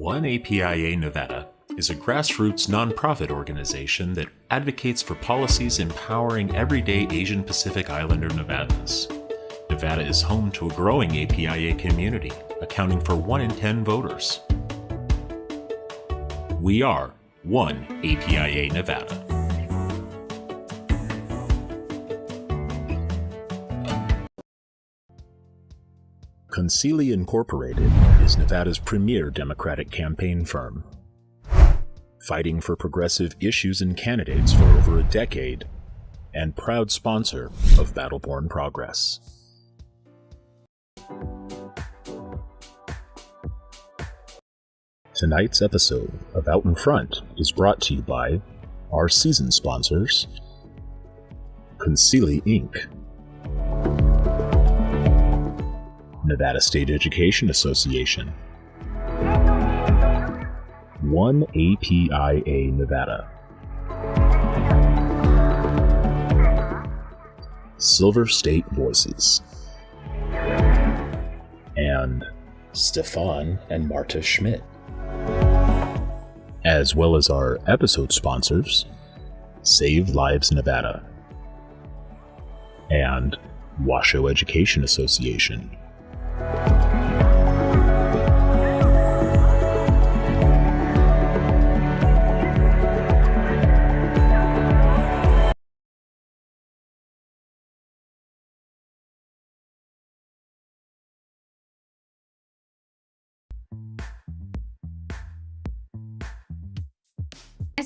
One APIA Nevada is a grassroots nonprofit organization that advocates for policies empowering everyday Asian Pacific Islander Nevadans. Nevada is home to a growing APIA community, accounting for 1 in 10 voters. We are One APIA Nevada. Concili Incorporated is Nevada's premier Democratic campaign firm, fighting for progressive issues and candidates for over a decade, and proud sponsor of Battleborn Progress. Tonight's episode of Out in Front is brought to you by our season sponsors, Concili Inc., Nevada State Education Association, One APIA Nevada. Silver State Voices. And Stefan and Marta Schmidt. As well as our episode sponsors, Save Lives Nevada and Washoe Education Association.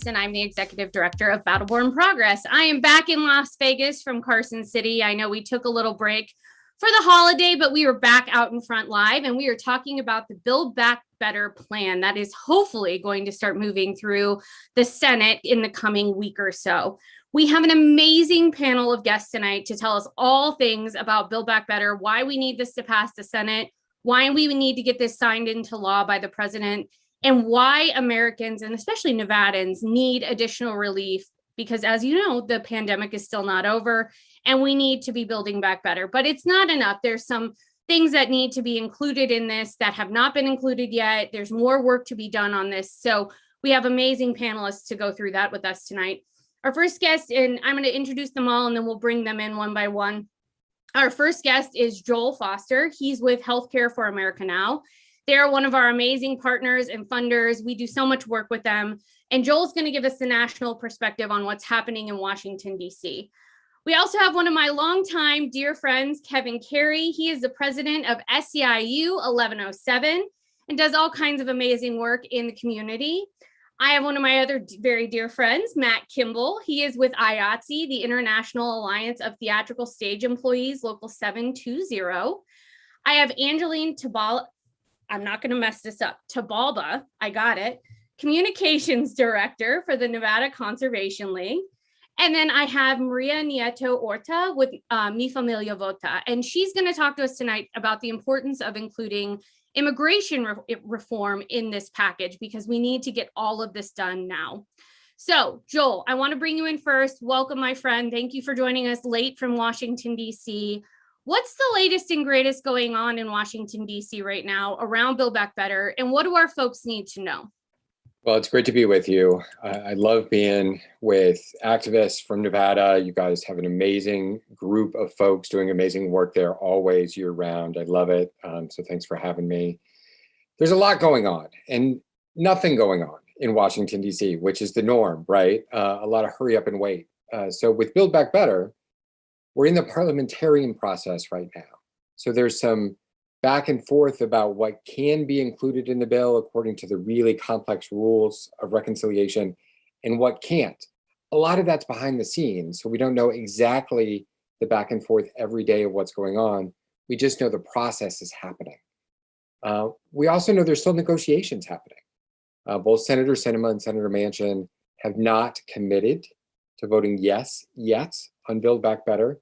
And I'm the executive director of Battleborn Progress. I am back in Las Vegas from Carson City. I know we took a little break for the holiday, but we were back out in front live, and we are talking about the Build Back Better plan that is hopefully going to start moving through the Senate in the coming week or so. We have an amazing panel of guests tonight to tell us all things about Build Back Better, why we need this to pass the Senate, why we need to get this signed into law by the president, and why Americans, and especially Nevadans, need additional relief, because as you know, the pandemic is still not over and we need to be building back better. But it's not enough. There's some things that need to be included in this that have not been included yet. There's more work to be done on this. So we have amazing panelists to go through that with us tonight. Our first guest, and I'm going to introduce them all and then we'll bring them in one by one. Our first guest is Joel Foster. He's with Healthcare for America Now. They're one of our amazing partners and funders. We do so much work with them. And Joel's going to give us the national perspective on what's happening in Washington, D.C. We also have one of my longtime dear friends, Kevin Carey. He is the president of SEIU 1107 and does all kinds of amazing work in the community. I have one of my other very dear friends, Matt Kimball. He is with IATSE, the International Alliance of Theatrical Stage Employees, Local 720. I have Angeline Tabal. I'm not going to mess this up. Tabalba, I got it. Communications Director for the Nevada Conservation League. And then I have Maria Nieto Orta with Mi Familia Vota. And she's going to talk to us tonight about the importance of including immigration reform in this package, because we need to get all of this done now. So, Joel, I want to bring you in first. Welcome, my friend. Thank you for joining us late from Washington, D.C. What's the latest and greatest going on in Washington, D.C. right now around Build Back Better, and what do our folks need to know? Well, it's great to be with you. I love being with activists from Nevada. You guys have an amazing group of folks doing amazing work there always year round. I love it. So thanks for having me. There's a lot going on and nothing going on in Washington, D.C., which is the norm, right? A lot of hurry up and wait. So with Build Back Better, we're in the parliamentarian process right now. So there's some back and forth about what can be included in the bill according to the really complex rules of reconciliation and what can't. A lot of that's behind the scenes, so we don't know exactly the back and forth every day of what's going on. We just know the process is happening. We also know there's still negotiations happening. Both Senator Sinema and Senator Manchin have not committed to voting yes yet on Build Back Better.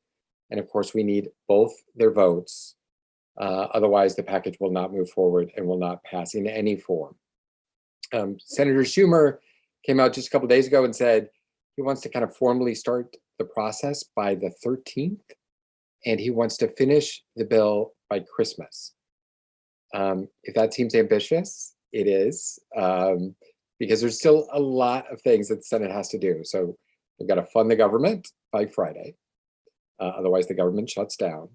And of course, we need both their votes. Otherwise, the package will not move forward and will not pass in any form. Senator Schumer came out just a couple of days ago and said he wants to kind of formally start the process by the 13th, and he wants to finish the bill by Christmas. If that seems ambitious, it is, because there's still a lot of things that the Senate has to do. So we've got to fund the government by Friday. Otherwise, the government shuts down.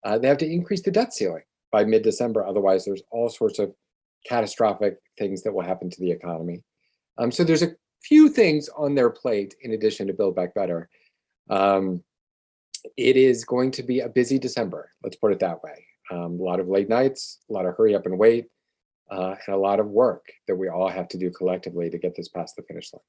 They have to increase the debt ceiling by mid-December. Otherwise, there's all sorts of catastrophic things that will happen to the economy. So there's a few things on their plate in addition to Build Back Better. It is going to be a busy December, let's put it that way. A lot of late nights, a lot of hurry up and wait, and a lot of work that we all have to do collectively to get this past the finish line.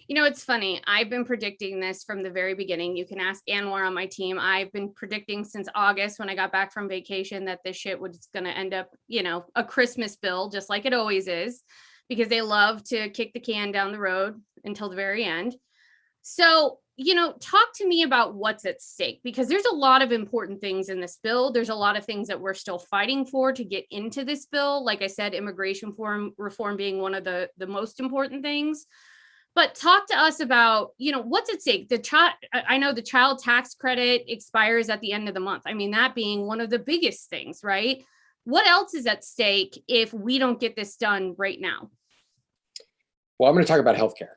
You know, it's funny. I've been predicting this from the very beginning. You can ask Anwar on my team. I've been predicting since August when I got back from vacation that this shit was going to end up, you know, a Christmas bill, just like it always is, because they love to kick the can down the road until the very end. So talk to me about what's at stake, because there's a lot of important things in this bill. There's a lot of things that we're still fighting for to get into this bill. Like I said, immigration reform being one of the most important things. But talk to us about, what's at stake. I know the child tax credit expires at the end of the month. I mean, that being one of the biggest things, right? What else is at stake if we don't get this done right now? Well, I'm going to talk about healthcare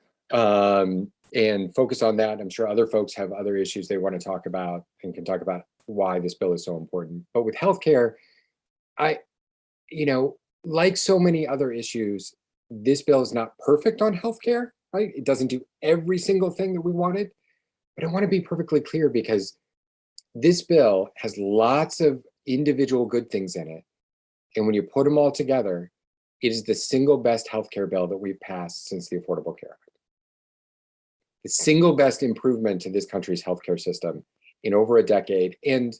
and focus on that. I'm sure other folks have other issues they want to talk about and can talk about why this bill is so important. But with healthcare, like so many other issues, this bill is not perfect on healthcare, right? It doesn't do every single thing that we wanted. But I want to be perfectly clear, because this bill has lots of individual good things in it. And when you put them all together, it is the single best healthcare bill that we've passed since the Affordable Care Act. The single best improvement to this country's healthcare system in over a decade. And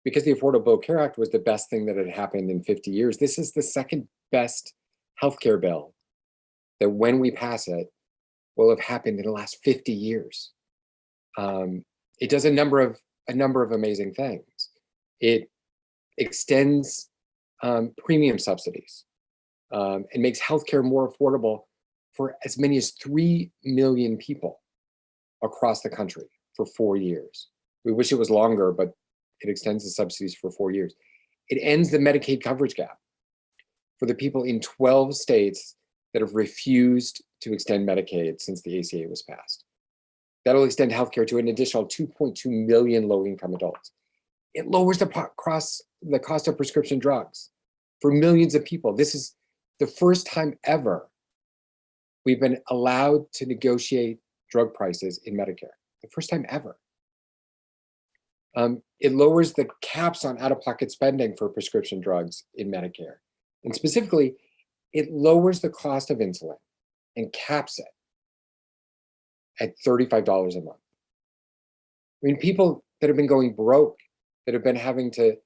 because the Affordable Care Act was the best thing that had happened in 50 years, this is the second best healthcare bill that, when we pass it, will have happened in the last 50 years. It does a number of amazing things. It extends premium subsidies and makes healthcare more affordable for as many as 3 million people across the country for 4 years. We wish it was longer, but it extends the subsidies for 4 years. It ends the Medicaid coverage gap for the people in 12 states that have refused to extend Medicaid since the ACA was passed. That'll extend healthcare to an additional 2.2 million low-income adults. It lowers the cost of prescription drugs for millions of people. This is the first time ever we've been allowed to negotiate drug prices in Medicare. The first time ever. It lowers the caps on out-of-pocket spending for prescription drugs in Medicare. And specifically, it lowers the cost of insulin and caps it at $35 a month. I mean, people that have been going broke, that have been having to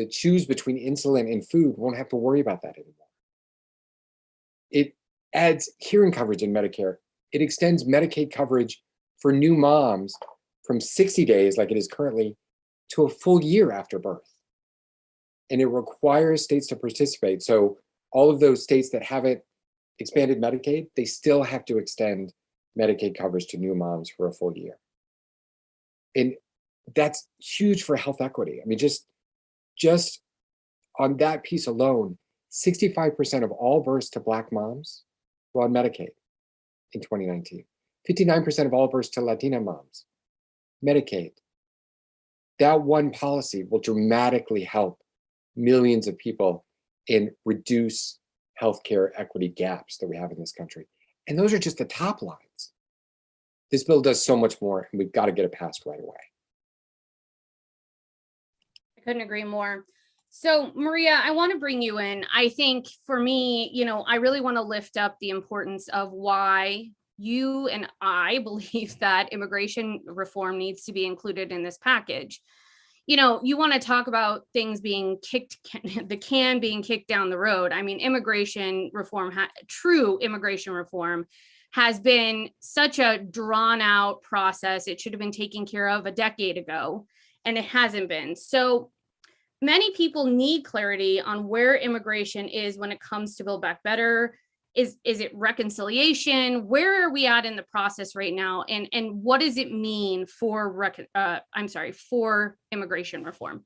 choose between insulin and food, won't have to worry about that anymore. It adds hearing coverage in Medicare. It extends Medicaid coverage for new moms from 60 days, like it is currently, to a full year after birth. And it requires states to participate. So all of those states that haven't expanded Medicaid, they still have to extend Medicaid coverage to new moms for a full year. And that's huge for health equity. I mean, just on that piece alone, 65% of all births to Black moms were on Medicaid in 2019. 59% of all births to Latina moms, Medicaid. That one policy will dramatically help millions of people and reduce healthcare equity gaps that we have in this country. And those are just the top lines. This bill does so much more, and we've got to get it passed right away. I couldn't agree more. So, Maria, I want to bring you in. I think for me, I really want to lift up the importance of why you and I believe that immigration reform needs to be included in this package. You want to talk about things being the can being kicked down the road. I mean, true immigration reform has been such a drawn out process. It should have been taken care of a decade ago, and it hasn't been. So many people need clarity on where immigration is when it comes to Build Back Better. Is it reconciliation? Where are we at in the process right now? And what does it mean for immigration reform?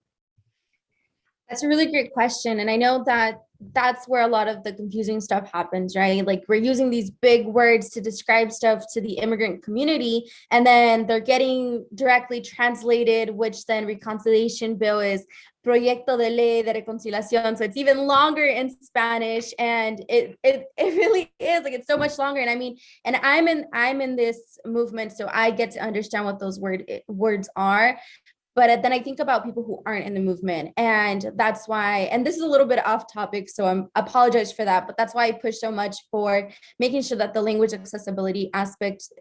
That's a really great question. And I know that that's where a lot of the confusing stuff happens, right? Like, we're using these big words to describe stuff to the immigrant community, and then they're getting directly translated, which then reconciliation bill is Proyecto de Ley de Reconciliación. So it's even longer in Spanish, and it really is, like, it's so much longer. And I mean, and I'm in this movement, so I get to understand what those words are. But then I think about people who aren't in the movement, and that's why, and this is a little bit off topic, so I apologize for that, but that's why I push so much for making sure that the language accessibility aspect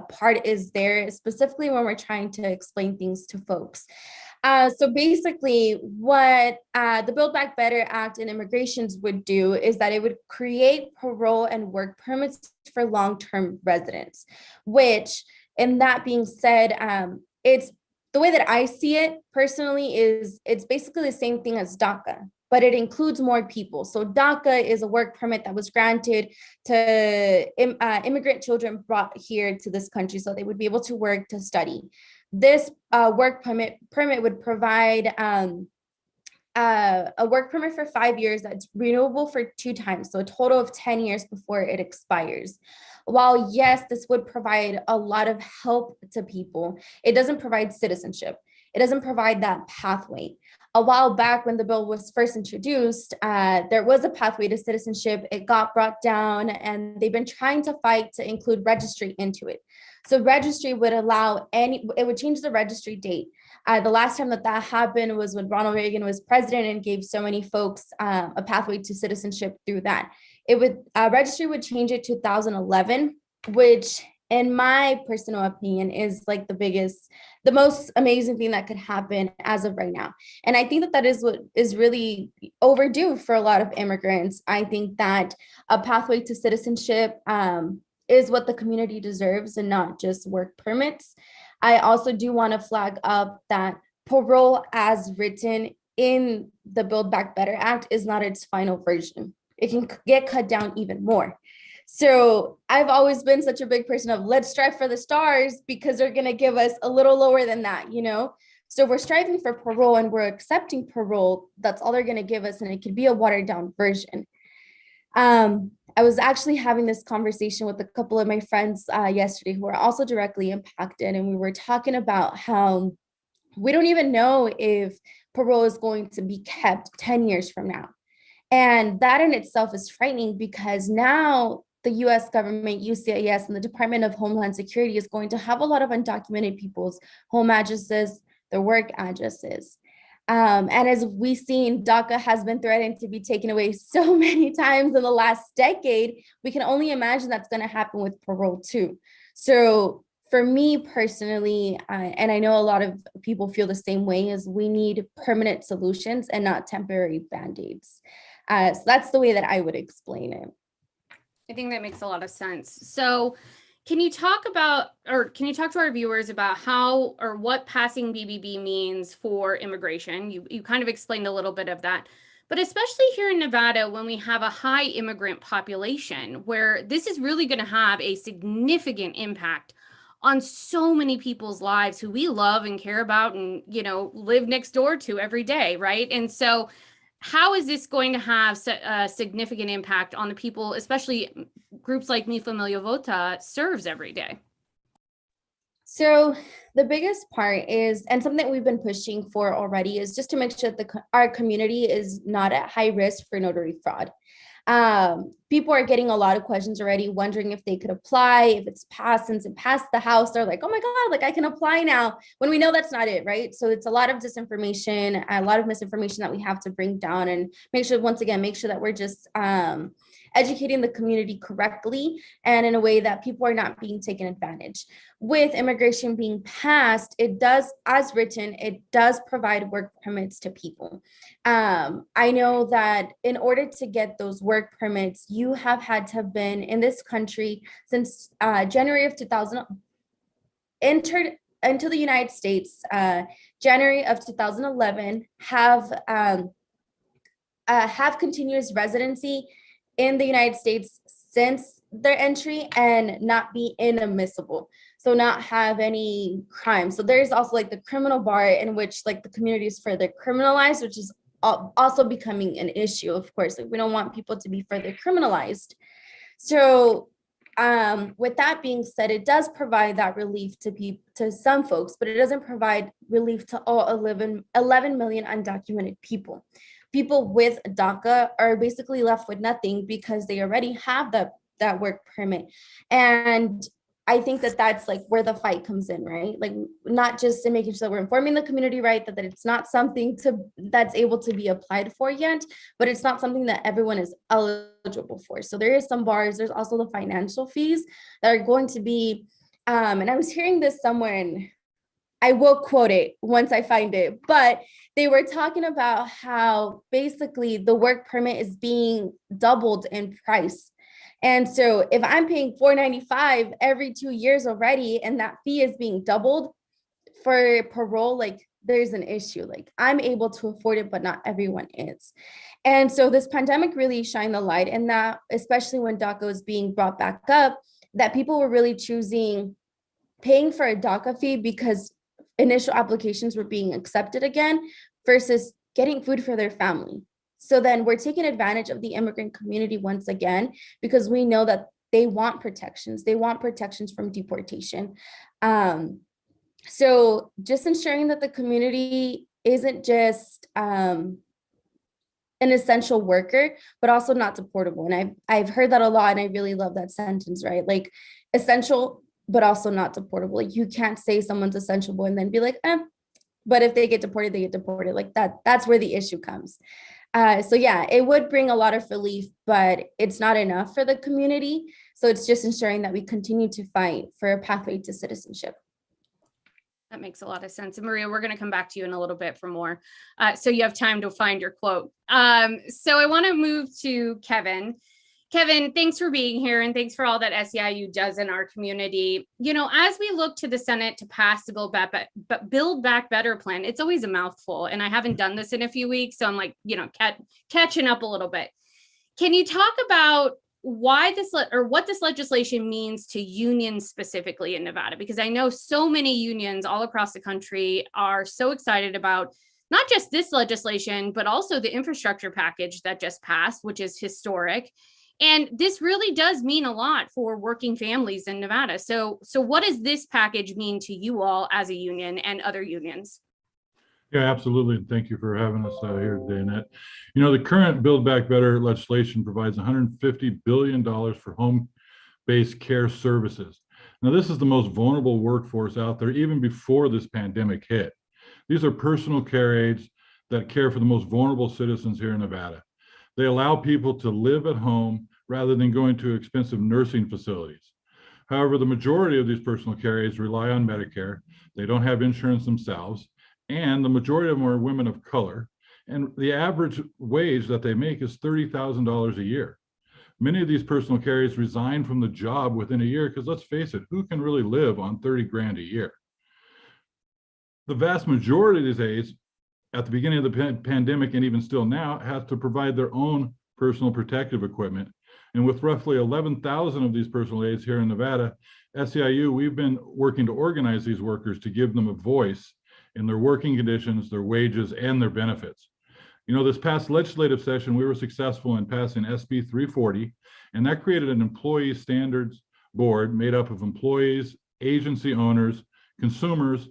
part is there, specifically when we're trying to explain things to folks. So basically what the Build Back Better Act and immigrations would do is that it would create parole and work permits for long-term residents, which And that being said, it's the way that I see it personally is it's basically the same thing as DACA, but it includes more people. So DACA is a work permit that was granted to immigrant children brought here to this country so they would be able to work, to study. This work permit would provide a work permit for 5 years that's renewable for 2 times, so a total of 10 years before it expires. While yes, this would provide a lot of help to people, it doesn't provide citizenship. It doesn't provide that pathway. A while back when the bill was first introduced, there was a pathway to citizenship. It got brought down and they've been trying to fight to include registry into it. So registry would allow it would change the registry date. The last time that happened was when Ronald Reagan was president and gave so many folks a pathway to citizenship through that. Registry would change it to 2011, which in my personal opinion is like the most amazing thing that could happen as of right now. And I think that is what is really overdue for a lot of immigrants. I think that a pathway to citizenship is what the community deserves and not just work permits. I also do want to flag up that parole as written in the Build Back Better Act is not its final version. It can get cut down even more. So I've always been such a big person of let's strive for the stars because they're going to give us a little lower than that, you know? So we're striving for parole and we're accepting parole. That's all they're going to give us. And it could be a watered down version. I was actually having this conversation with a couple of my friends yesterday who are also directly impacted. And we were talking about how we don't even know if parole is going to be kept 10 years from now. And that in itself is frightening because now the US government, USCIS, and the Department of Homeland Security is going to have a lot of undocumented people's home addresses, their work addresses. And as we've seen, DACA has been threatened to be taken away so many times in the last decade. We can only imagine that's going to happen with parole too. So for me personally, and I know a lot of people feel the same way, is we need permanent solutions and not temporary band-aids. So that's the way that I would explain it. I think that makes a lot of sense. So can you talk to our viewers about how or what passing BBB means for immigration? You kind of explained a little bit of that, but especially here in Nevada, when we have a high immigrant population, where this is really going to have a significant impact on so many people's lives who we love and care about and, you know, live next door to every day, right? And so how is this going to have a significant impact on the people, especially groups like Mi Familia Vota serves every day? So the biggest part is, and something that we've been pushing for already, is just to make sure that our community is not at high risk for notary fraud. People are getting a lot of questions already, wondering if they could apply, if it's passed. Since it passed the House, they're like, oh my God, like I can apply now, when we know that's not it, right? So it's a lot of disinformation, a lot of misinformation that we have to bring down and make sure that we're just educating the community correctly and in a way that people are not being taken advantage. With immigration being passed, it does, as written, it does provide work permits to people. I know that in order to get those work permits, you have had to have been in this country since January of 2000, entered into the United States, January of 2011, have continuous residency in the United States since their entry and not be inadmissible. So not have any crime. So there's also like the criminal bar in which like the community is further criminalized, which is also becoming an issue, of course. Like we don't want people to be further criminalized. So with that being said, it does provide that relief to some folks, but it doesn't provide relief to all 11 million undocumented people. People with DACA are basically left with nothing because they already have that work permit. And I think that that's like where the fight comes in, right? Like not just in making sure that we're informing the community, right, that it's not something that's able to be applied for yet, but it's not something that everyone is eligible for. So there is some bars. There's also the financial fees that are going to be, and I was hearing this somewhere, and I will quote it once I find it, but they were talking about how basically the work permit is being doubled in price. And so if I'm paying $495 every 2 years already, and that fee is being doubled for parole, like there's an issue. Like I'm able to afford it, but not everyone is. And so this pandemic really shined the light in that, especially when DACA was being brought back up, that people were really choosing paying for a DACA fee because initial applications were being accepted again versus getting food for their family. So then we're taking advantage of the immigrant community once again, because we know that they want protections. They want protections from deportation. So just ensuring that the community isn't just an essential worker, but also not deportable. And I've heard that a lot, and I really love that sentence, right? Like essential, but also not deportable. Like you can't say someone's essential and then be like, but if they get deported, they get deported. Like that's where the issue comes. So yeah, it would bring a lot of relief, but it's not enough for the community. So it's just ensuring that we continue to fight for a pathway to citizenship. That makes a lot of sense. And Maria, we're going to come back to you in a little bit for more. So you have time to find your quote. So I want to move to Kevin. Kevin, thanks for being here, and thanks for all that SEIU does in our community. You know, as we look to the Senate to pass the Build Back Better plan, it's always a mouthful, and I haven't done this in a few weeks, so I'm like, you know, catching up a little bit. Can you talk about why this what this legislation means to unions specifically in Nevada? Because I know so many unions all across the country are so excited about not just this legislation, but also the infrastructure package that just passed, which is historic. And this really does mean a lot for working families in Nevada. So what does this package mean to you all as a union and other unions? Yeah, absolutely. And thank you for having us here today, Annette. You know, the current Build Back Better legislation provides $150 billion for home-based care services. Now, this is the most vulnerable workforce out there, even before this pandemic hit. These are personal care aides that care for the most vulnerable citizens here in Nevada. They allow people to live at home rather than going to expensive nursing facilities. However, the majority of these personal care aides rely on Medicare. They don't have insurance themselves, and the majority of them are women of color. And the average wage that they make is $30,000 a year. Many of these personal care aides resign from the job within a year because, let's face it, who can really live on 30 grand a year? The vast majority of these aides at the beginning of the pandemic, and even still now, have to provide their own personal protective equipment. And with roughly 11,000 of these personal aides here in Nevada, SEIU, we've been working to organize these workers to give them a voice in their working conditions, their wages, and their benefits. You know, this past legislative session, we were successful in passing SB 340, and that created an employee standards board made up of employees, agency owners, consumers,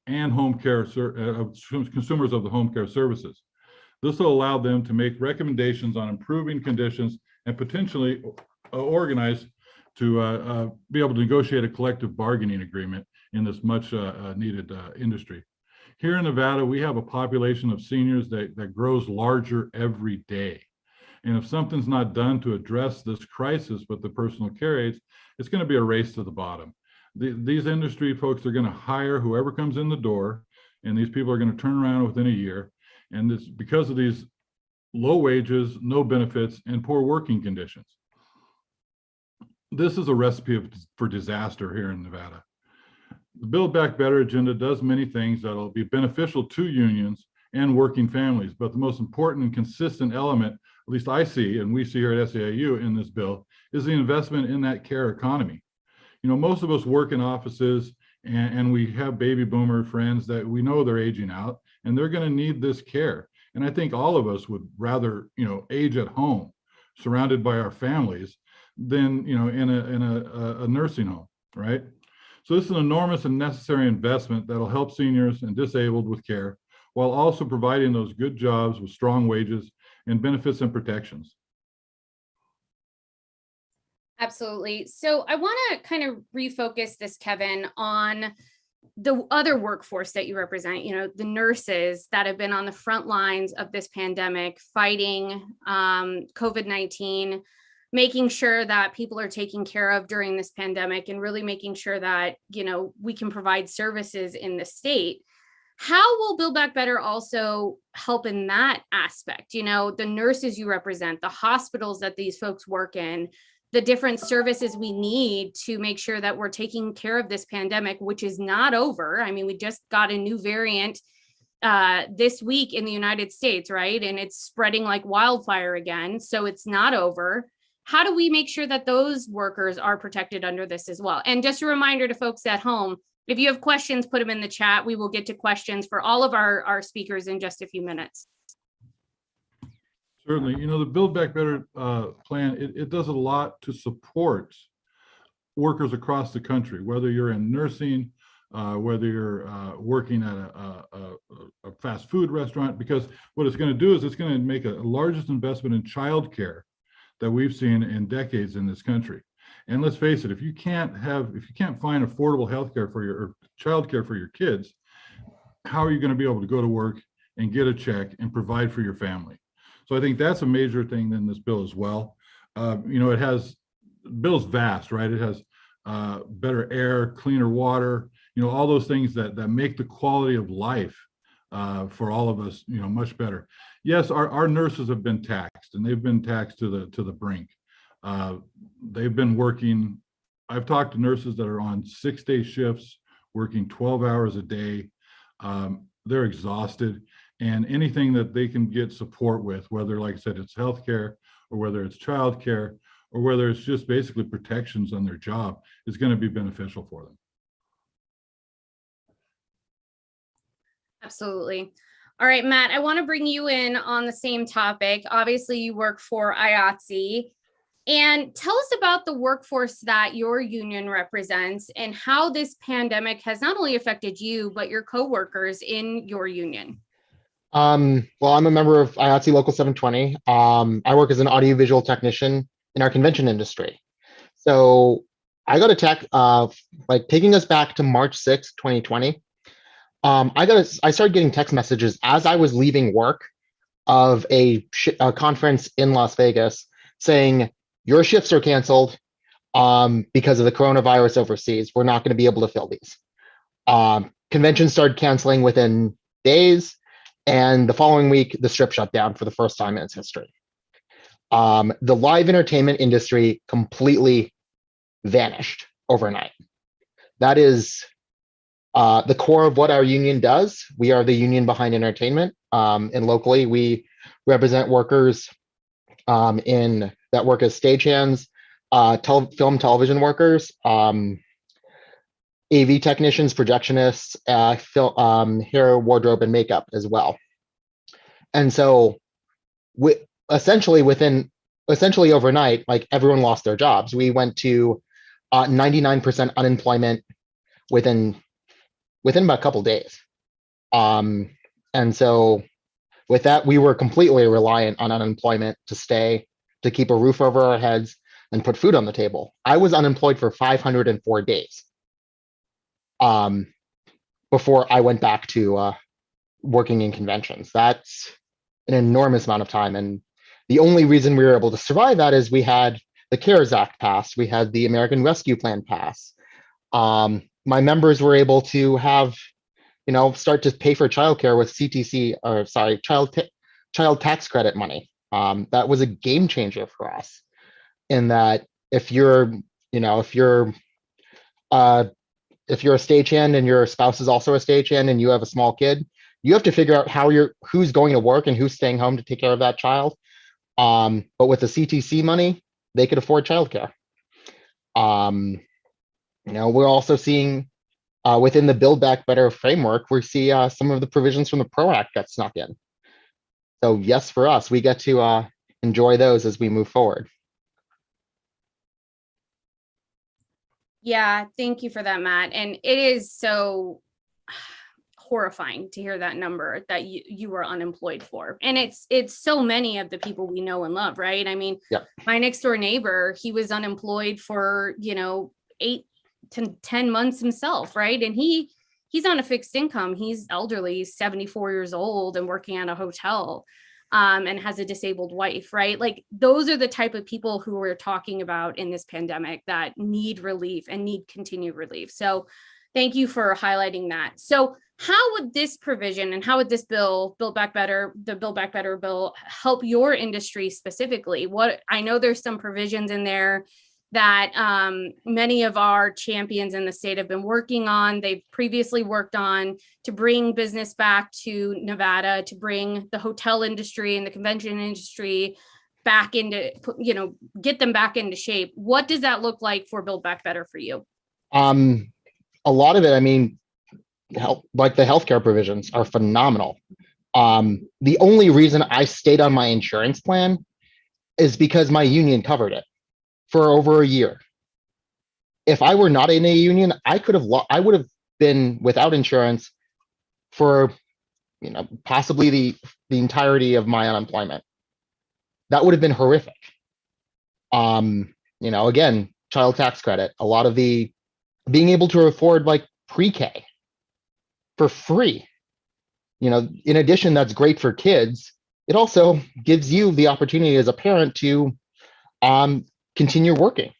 and consumers of the home care services. This will allow them to make recommendations on improving conditions and potentially organize to be able to negotiate a collective bargaining agreement in this much needed industry. Here in Nevada, we have a population of seniors that grows larger every day. And if something's not done to address this crisis with the personal care aides, it's going to be a race to the bottom. These industry folks are going to hire whoever comes in the door, and these people are going to turn around within a year. And it's because of these low wages, no benefits, and poor working conditions. This is a recipe for disaster here in Nevada. The Build Back Better agenda does many things that will be beneficial to unions and working families, but the most important and consistent element, at least I see, and we see here at SEIU in this bill, is the investment in that care economy. You know, most of us work in offices, and we have baby boomer friends that we know they're aging out, and they're going to need this care. And I think all of us would rather, you know, age at home, surrounded by our families, than, you know, in a nursing home, right? So this is an enormous and necessary investment that'll help seniors and disabled with care, while also providing those good jobs with strong wages and benefits and protections. Absolutely. So I want to kind of refocus this, Kevin, on the other workforce that you represent, you know, the nurses that have been on the front lines of this pandemic, fighting COVID-19, making sure that people are taken care of during this pandemic, and really making sure that, you know, we can provide services in the state. How will Build Back Better also help in that aspect? You know, the nurses you represent, the hospitals that these folks work in, the different services we need to make sure that we're taking care of this pandemic, which is not over. I mean, we just got a new variant this week in the United States, right? And it's spreading like wildfire again. So it's not over. How do we make sure that those workers are protected under this as well? And just a reminder to folks at home, if you have questions, put them in the chat. We will get to questions for all of our speakers in just a few minutes. Certainly. You know, the Build Back Better plan, it does a lot to support workers across the country, whether you're in nursing, whether you're working at a fast food restaurant, because what it's going to do is it's going to make a largest investment in childcare that we've seen in decades in this country. And let's face it, if you can't find affordable healthcare for or childcare for your kids, how are you going to be able to go to work and get a check and provide for your family? So I think that's a major thing in this bill as well. You know, the bill's vast, right? It has better air, cleaner water, you know, all those things that make the quality of life for all of us, you know, much better. Yes, our nurses have been taxed, and they've been taxed to the brink. They've been working. I've talked to nurses that are on 6-day shifts, working 12 hours a day. They're exhausted, and anything that they can get support with, whether, like I said, it's healthcare, or whether it's childcare, or whether it's just basically protections on their job, is going to be beneficial for them. Absolutely. All right, Matt, I want to bring you in on the same topic. Obviously, you work for IATSE, and tell us about the workforce that your union represents and how this pandemic has not only affected you, but your coworkers in your union. Well, I'm a member of IATSE Local 720. I work as an audiovisual technician in our convention industry. So I got attacked, like taking us back to March 6, 2020. I started getting text messages as I was leaving work of a conference in Las Vegas saying, your shifts are canceled because of the coronavirus overseas. We're not going to be able to fill these. Conventions started canceling within days, and the following week, the strip shut down for the first time in its history. The live entertainment industry completely vanished overnight. That is the core of what our union does. We are the union behind entertainment, and locally we represent workers that work as stagehands, film television workers, AV technicians, projectionists, hair, wardrobe, and makeup as well. And so essentially overnight, like everyone lost their jobs. We went to 99% unemployment within about a couple of days. And so with that, we were completely reliant on unemployment to keep a roof over our heads and put food on the table. I was unemployed for 504 days before I went back to working in conventions. That's an enormous amount of time. And the only reason we were able to survive that is we had the CARES Act passed. We had the American Rescue Plan passed. My members were able to have, start to pay for childcare with child tax credit money. That was a game changer for us in that if you're a stagehand and your spouse is also a stagehand and you have a small kid, you have to figure out who's going to work and who's staying home to take care of that child. But with the CTC money, they could afford childcare. We're also seeing within the Build Back Better framework, we see some of the provisions from the PRO Act get snuck in. So yes, for us, we get to enjoy those as we move forward. Yeah, thank you for that, Matt. And it is so horrifying to hear that number that you were unemployed for. And it's so many of the people we know and love, right? I mean, yep. My next door neighbor, he was unemployed for, 8 to 10 months himself, right? And he's on a fixed income. He's elderly, he's 74 years old and working at a hotel. And has a disabled wife, right? Like those are the type of people who we're talking about in this pandemic that need relief and need continued relief. So thank you for highlighting that. So How would this provision and how would this bill, Build Back Better, the Build Back Better bill, help your industry specifically? What I know there's some provisions in there that many of our champions in the state have been working on. They've previously worked on to bring business back to Nevada, to bring the hotel industry and the convention industry back into, get them back into shape. What does that look like for Build Back Better for you? A lot of it, I mean, like the healthcare provisions are phenomenal. The only reason I stayed on my insurance plan is because my union covered it for over a year. If I were not in a union, I would have been without insurance for, possibly the entirety of my unemployment. That would have been horrific. Again, child tax credit, a lot of the being able to afford like pre-K for free. In addition, that's great for kids. It also gives you the opportunity as a parent to continue working.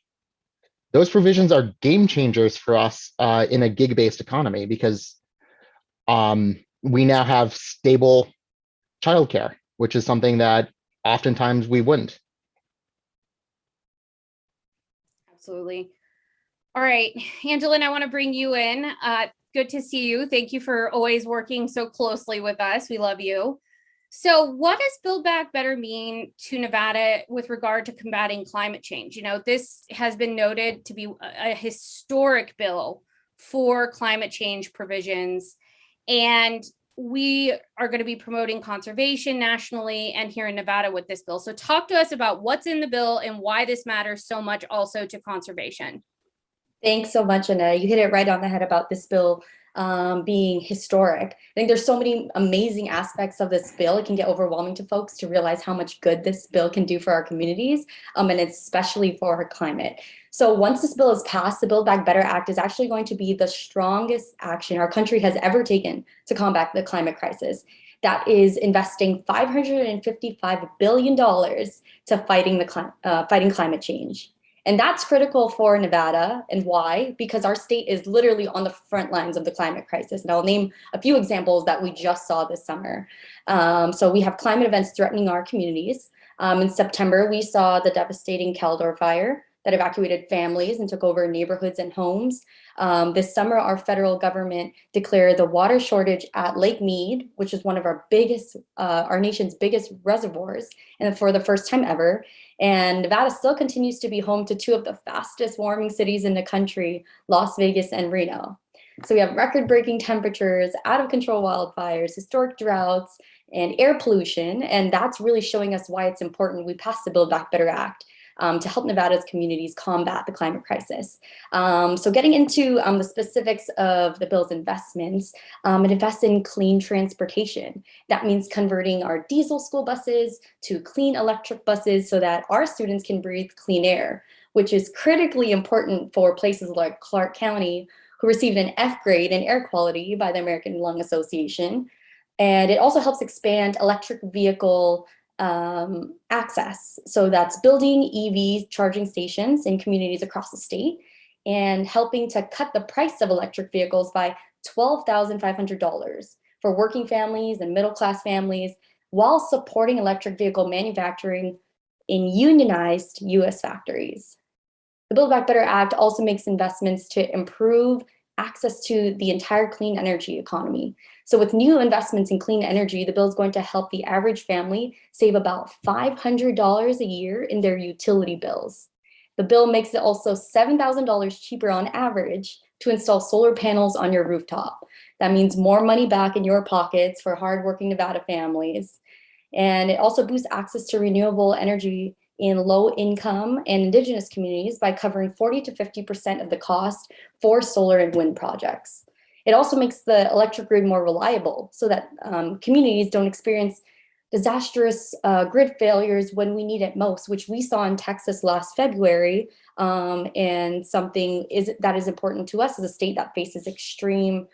Those provisions are game changers for us in a gig-based economy because we now have stable childcare, which is something that oftentimes we wouldn't. Absolutely. All right, Angelina, I want to bring you in. Good to see you. Thank you for always working so closely with us. We love you. So what does Build Back Better mean to Nevada with regard to combating climate change? This has been noted to be a historic bill for climate change provisions. And we are going to be promoting conservation nationally and here in Nevada with this bill. So talk to us about what's in the bill and why this matters so much also to conservation. Thanks so much, Annette. You hit it right on the head about this bill being historic. I think there's so many amazing aspects of this bill. It can get overwhelming to folks to realize how much good this bill can do for our communities, and especially for our climate. So once this bill is passed, the Build Back Better Act is actually going to be the strongest action our country has ever taken to combat the climate crisis. That is investing $555 billion to fighting climate change. And that's critical for Nevada. And why? Because our state is literally on the front lines of the climate crisis. And I'll name a few examples that we just saw this summer. So we have climate events threatening our communities. In September, we saw the devastating Caldor fire that evacuated families and took over neighborhoods and homes. This summer, our federal government declared the water shortage at Lake Mead, which is one of our nation's biggest reservoirs, and for the first time ever. And Nevada still continues to be home to two of the fastest warming cities in the country, Las Vegas and Reno. So we have record-breaking temperatures, out-of-control wildfires, historic droughts, and air pollution. And that's really showing us why it's important we pass the Build Back Better Act to help Nevada's communities combat the climate crisis. So getting into the specifics of the bill's investments, it invests in clean transportation. That means converting our diesel school buses to clean electric buses so that our students can breathe clean air, which is critically important for places like Clark County, who received an F grade in air quality by the American Lung Association. And it also helps expand electric vehicle access. So that's building EV charging stations in communities across the state and helping to cut the price of electric vehicles by $12,500 for working families and middle-class families while supporting electric vehicle manufacturing in unionized U.S. factories. The Build Back Better Act also makes investments to improve access to the entire clean energy economy. So with new investments in clean energy, the bill is going to help the average family save about $500 a year in their utility bills. The bill makes it also $7,000 cheaper on average to install solar panels on your rooftop. That means more money back in your pockets for hardworking Nevada families. And it also boosts access to renewable energy in low-income and indigenous communities by covering 40 to 50% of the cost for solar and wind projects. It also makes the electric grid more reliable so that communities don't experience disastrous grid failures when we need it most, which we saw in Texas last February, and something that is important to us as a state that faces extreme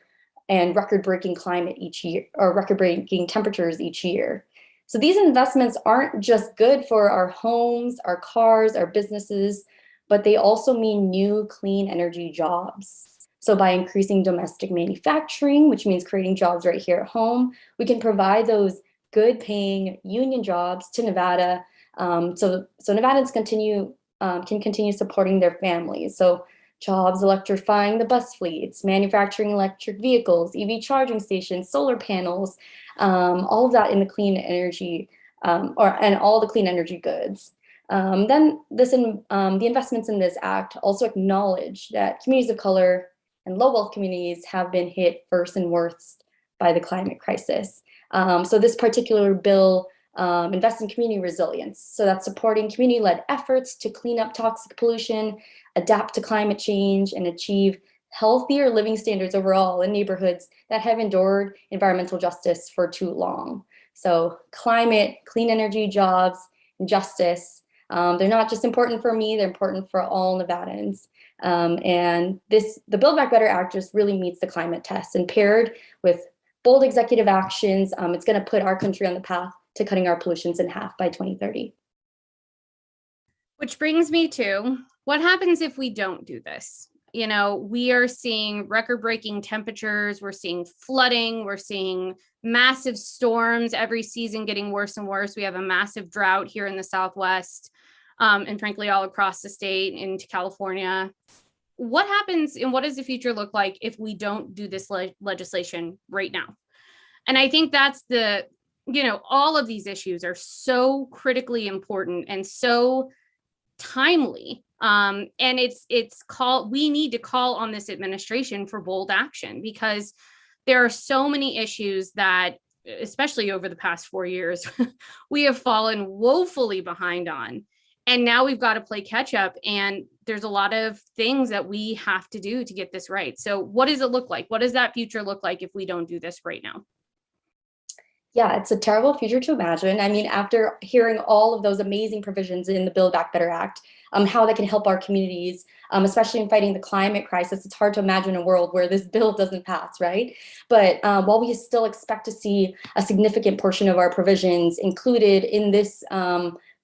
and record-breaking climate each year, or record-breaking temperatures each year. So these investments aren't just good for our homes, our cars, our businesses, but they also mean new clean energy jobs. So by increasing domestic manufacturing, which means creating jobs right here at home, we can provide those good paying union jobs to Nevada. So Nevadans can continue supporting their families. So jobs electrifying the bus fleets, manufacturing electric vehicles, EV charging stations, solar panels, all of that in the clean energy, and all the clean energy goods. Then the investments in this act also acknowledge that communities of color and low wealth communities have been hit first and worst by the climate crisis. So this particular bill invests in community resilience. So that's supporting community-led efforts to clean up toxic pollution, adapt to climate change, and achieve healthier living standards overall in neighborhoods that have endured environmental justice for too long. So climate, clean energy, jobs, and justice, they're not just important for me, they're important for all Nevadans. And the Build Back Better Act just really meets the climate test, and paired with bold executive actions, it's going to put our country on the path to cutting our pollutions in half by 2030. Which brings me to, what happens if we don't do this? You know, we are seeing record-breaking temperatures, we're seeing flooding, we're seeing massive storms every season getting worse and worse. We have a massive drought here in the Southwest, and frankly, all across the state into California. What happens and what does the future look like if we don't do this legislation right now? And I think that's all of these issues are so critically important and so timely. And we need to call on this administration for bold action, because there are so many issues that, especially over the past 4 years, we have fallen woefully behind on. And now we've got to play catch up. And there's a lot of things that we have to do to get this right. So what does it look like? What does that future look like if we don't do this right now? Yeah, it's a terrible future to imagine. I mean, after hearing all of those amazing provisions in the Build Back Better Act, how they can help our communities, especially in fighting the climate crisis, it's hard to imagine a world where this bill doesn't pass, right? But while we still expect to see a significant portion of our provisions included in this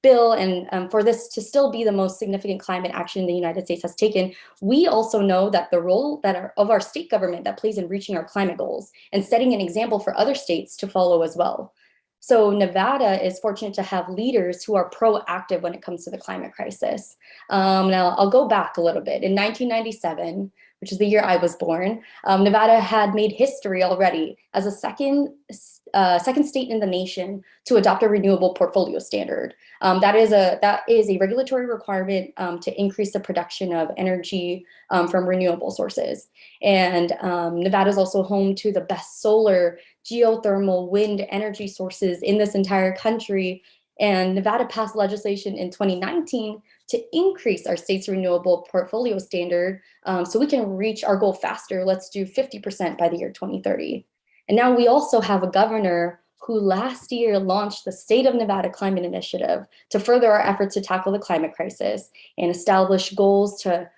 bill, and for this to still be the most significant climate action the United States has taken, we also know that the role of our state government that plays in reaching our climate goals and setting an example for other states to follow as well. So Nevada is fortunate to have leaders who are proactive when it comes to the climate crisis. Now, I'll go back a little bit. In 1997, which is the year I was born, Nevada had made history already as a second state in the nation to adopt a renewable portfolio standard. That is a regulatory requirement to increase the production of energy from renewable sources. And Nevada is also home to the best solar, geothermal, wind energy sources in this entire country. And Nevada passed legislation in 2019 to increase our state's renewable portfolio standard so we can reach our goal faster. Let's do 50% by the year 2030. And now we also have a governor who last year launched the State of Nevada Climate Initiative to further our efforts to tackle the climate crisis and establish goals to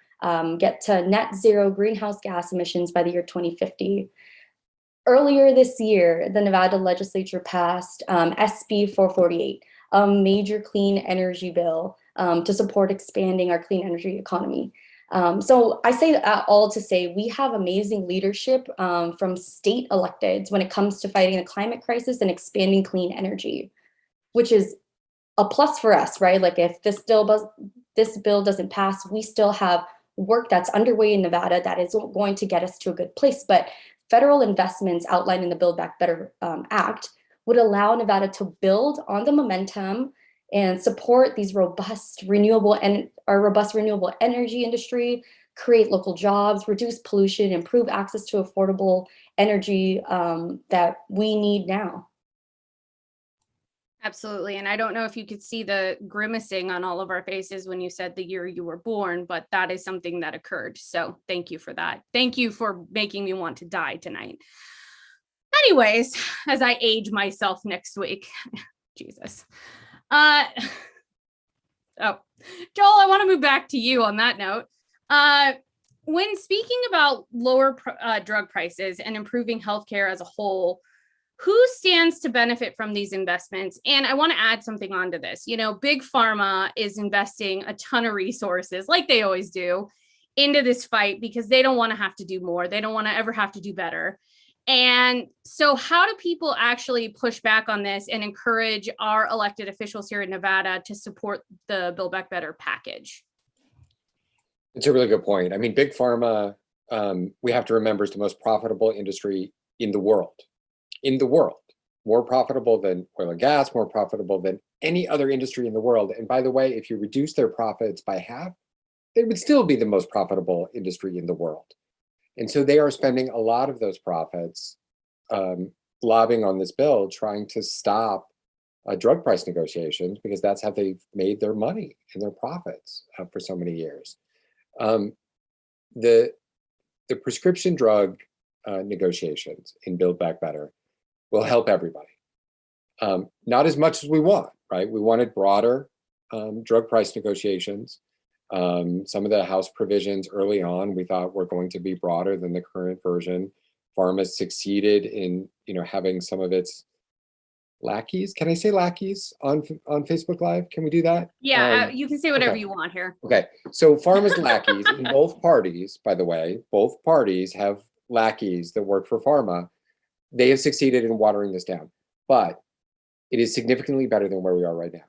get to net zero greenhouse gas emissions by the year 2050. Earlier this year, the Nevada legislature passed SB 448, a major clean energy bill to support expanding our clean energy economy. So I say that all to say we have amazing leadership from state electeds when it comes to fighting the climate crisis and expanding clean energy, which is a plus for us, right? Like if this bill doesn't pass, we still have work that's underway in Nevada that is going to get us to a good place. But federal investments outlined in the Build Back Better Act would allow Nevada to build on the momentum and support these robust renewable energy industry, create local jobs, reduce pollution, improve access to affordable energy that we need now. Absolutely. And I don't know if you could see the grimacing on all of our faces when you said the year you were born, but that is something that occurred. So thank you for that. Thank you for making me want to die tonight. Anyways, as I age myself next week, Jesus. Oh, Joel, I want to move back to you on that note. When speaking about lower drug prices and improving healthcare as a whole, who stands to benefit from these investments? And I want to add something onto this. You know, Big Pharma is investing a ton of resources, like they always do, into this fight because they don't want to have to do more. They don't want to ever have to do better. And so how do people actually push back on this and encourage our elected officials here in Nevada to support the Build Back Better package? It's a really good point. I mean, big pharma, we have to remember, is the most profitable industry in the world. In the world. More profitable than oil and gas, more profitable than any other industry in the world. And by the way, if you reduce their profits by half, they would still be the most profitable industry in the world. And so they are spending a lot of those profits lobbying on this bill, trying to stop drug price negotiations, because that's how they've made their money and their profits for so many years. The prescription drug negotiations in Build Back Better will help everybody. Not as much as we want, right? We wanted broader drug price negotiations. Some of the House provisions early on, we thought were going to be broader than the current version. Pharma succeeded in, having some of its lackeys. Can I say lackeys on Facebook Live? Can we do that? Yeah, you can say whatever okay. you want here. Okay, so pharma's lackeys in both parties, by the way, both parties have lackeys that work for pharma. They have succeeded in watering this down, but it is significantly better than where we are right now.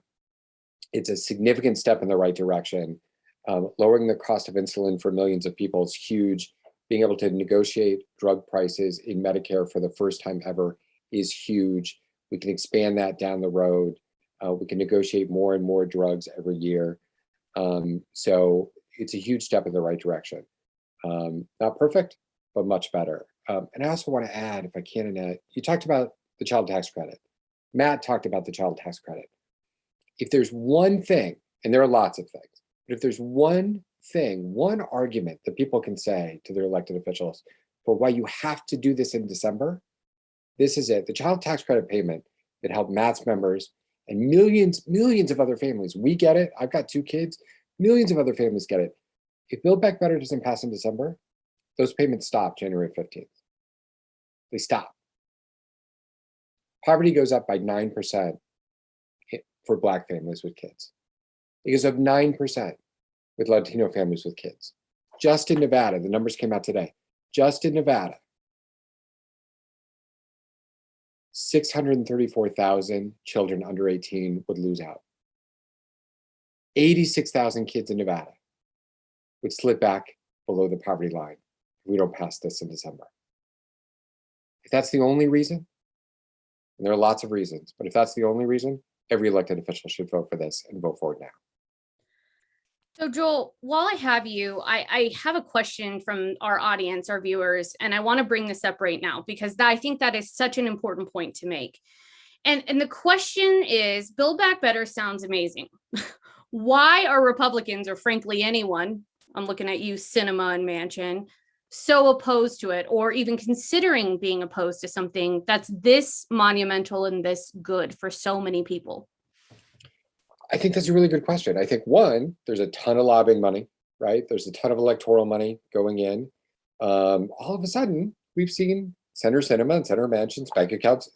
It's a significant step in the right direction. Lowering the cost of insulin for millions of people is huge. Being able to negotiate drug prices in Medicare for the first time ever is huge. We can expand that down the road. We can negotiate more and more drugs every year. So it's a huge step in the right direction. Not perfect, but much better. And I also want to add, if I can, Annette, you talked about the child tax credit. Matt talked about the child tax credit. If there's one thing, and there are lots of things, but if there's one thing, one argument that people can say to their elected officials for why you have to do this in December, this is it. The child tax credit payment that helped Matt's members and millions of other families. We get it. I've got 2 kids. Millions of other families get it. If Build Back Better doesn't pass in December, those payments stop January 15th. They stop. Poverty goes up by 9% for Black families with kids. It goes up 9% with Latino families with kids. Just in Nevada, the numbers came out today. Just in Nevada, 634,000 children under 18 would lose out. 86,000 kids in Nevada would slip back below the poverty line if we don't pass this in December. If that's the only reason, and there are lots of reasons, but if that's the only reason, every elected official should vote for this and vote for it now. So Joel, while I have you, I have a question from our audience, our viewers, and I want to bring this up right now because I think that is such an important point to make. And the question is, Build Back Better sounds amazing. Why are Republicans, or frankly anyone, I'm looking at you, Cinema and Manchin, so opposed to it, or even considering being opposed to something that's this monumental and this good for so many people? I think that's a really good question. I think, one, there's a ton of lobbying money, right? There's a ton of electoral money going in. All of a sudden, we've seen Senator Sinema and Senator Manchin's bank accounts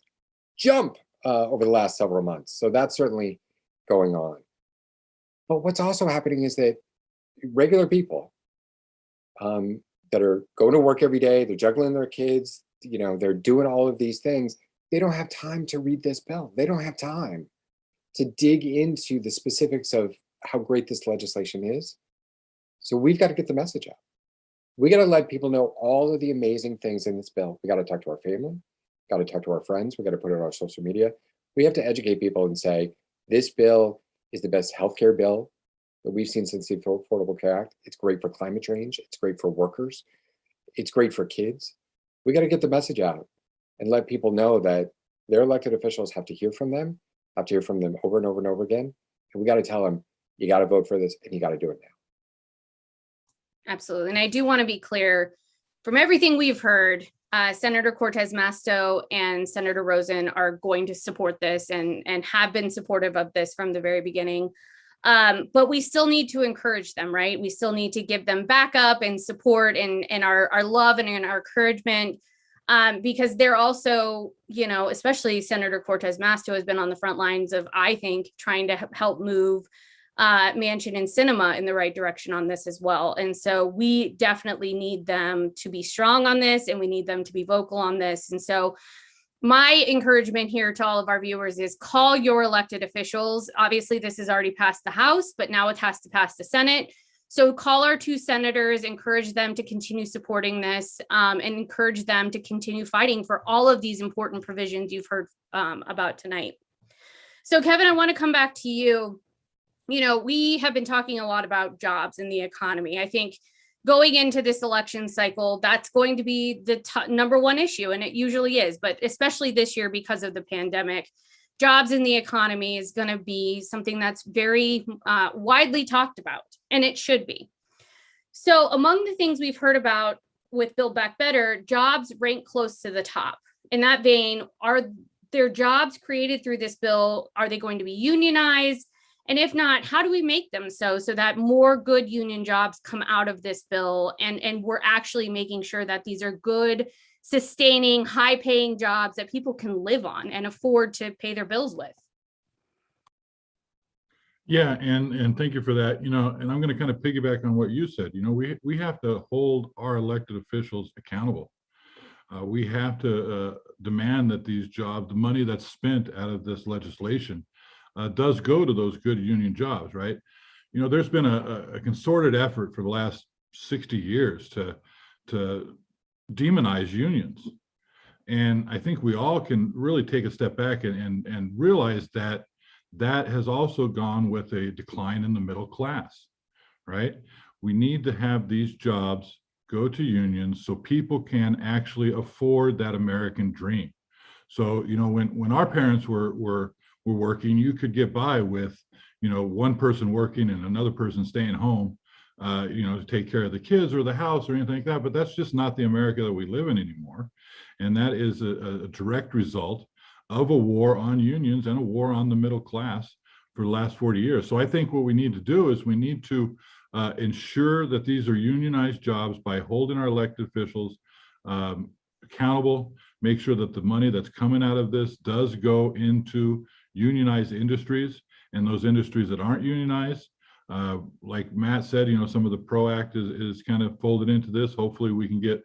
jump over the last several months. So that's certainly going on. But what's also happening is that regular people that are going to work every day, they're juggling their kids, they're doing all of these things. They don't have time to read this bill. They don't have time to dig into the specifics of how great this legislation is. So we've got to get the message out. We got to let people know all of the amazing things in this bill. We got to talk to our family, got to talk to our friends. We got to put it on our social media. We have to educate people and say, this bill is the best healthcare bill that we've seen since the Affordable Care Act. It's great for climate change. It's great for workers. It's great for kids. We got to get the message out and let people know that their elected officials have to hear from them, have to hear from them over and over and over again. And we got to tell them, you got to vote for this and you got to do it now. Absolutely. And I do want to be clear, from everything we've heard, Senator Cortez Masto and Senator Rosen are going to support this and have been supportive of this from the very beginning. But we still need to encourage them, right? We still need to give them backup and support and our love and our encouragement. Because they're also, especially Senator Cortez Masto has been on the front lines of, I think, trying to help move Mansion and Cinema in the right direction on this as well. And so we definitely need them to be strong on this, and we need them to be vocal on this. And so my encouragement here to all of our viewers is call your elected officials. Obviously, this has already passed the House, but now it has to pass the Senate. So call our 2 senators, encourage them to continue supporting this, and encourage them to continue fighting for all of these important provisions you've heard about tonight. So Kevin, I want to come back to you. You know, we have been talking a lot about jobs and the economy. I think going into this election cycle, that's going to be the number one issue, and it usually is, but especially this year because of the pandemic, jobs in the economy is going to be something that's very widely talked about, and it should be. So among the things we've heard about with Build Back Better, jobs rank close to the top. In that vein, are there jobs created through this bill? Are they going to be unionized? And if not, how do we make them so that more good union jobs come out of this bill, and we're actually making sure that these are good, sustaining, high-paying jobs that people can live on and afford to pay their bills with? Yeah, and thank you for that. You know, and I'm going to kind of piggyback on what you said. You know, we have to hold our elected officials accountable. We have to demand that these jobs, the money that's spent out of this legislation, does go to those good union jobs, right? You know, there's been a concerted effort for the last 60 years to demonize unions. And I think we all can really take a step back and realize that that has also gone with a decline in the middle class, right? We need to have these jobs go to unions so people can actually afford that American dream. So, you know, when our parents were working, you could get by with, you know, one person working and another person staying home, you know, to take care of the kids or the house or anything like that. But that's just not the America that we live in anymore. And that is a direct result of a war on unions and a war on the middle class for the last 40 years. So I think what we need to do is we need to ensure that these are unionized jobs by holding our elected officials accountable, make sure that the money that's coming out of this does go into unionized industries, and those industries that aren't unionized, like Matt said, you know, some of the PRO Act is kind of folded into this. Hopefully we can get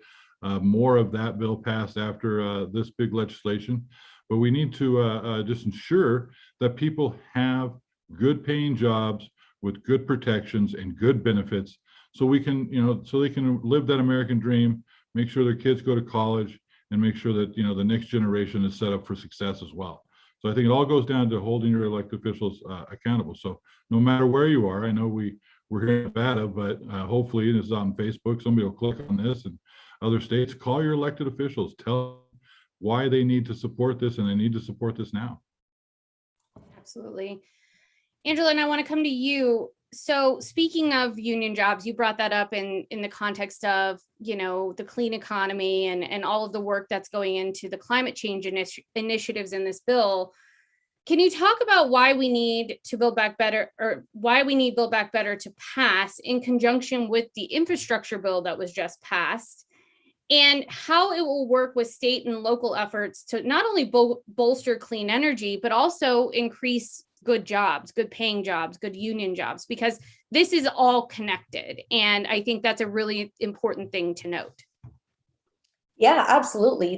more of that bill passed after this big legislation. But we need to just ensure that people have good paying jobs with good protections and good benefits, so we can, you know, so they can live that American dream, make sure their kids go to college, and make sure that, you know, the next generation is set up for success as well. So I think it all goes down to holding your elected officials accountable. So no matter where you are, I know we're here in Nevada, but hopefully this is on Facebook. Somebody will click on this, and other states, call your elected officials, tell them why they need to support this, and they need to support this now. Absolutely. Angela, and I want to come to you. So speaking of union jobs, you brought that up in the context of, you know, the clean economy and all of the work that's going into the climate change initiatives in this bill. Can you talk about why we need to Build Back Better, or why we need Build Back Better to pass in conjunction with the infrastructure bill that was just passed, and how it will work with state and local efforts to not only bolster clean energy, but also increase good jobs, good paying jobs, good union jobs, because this is all connected. And I think that's a really important thing to note. Yeah, absolutely.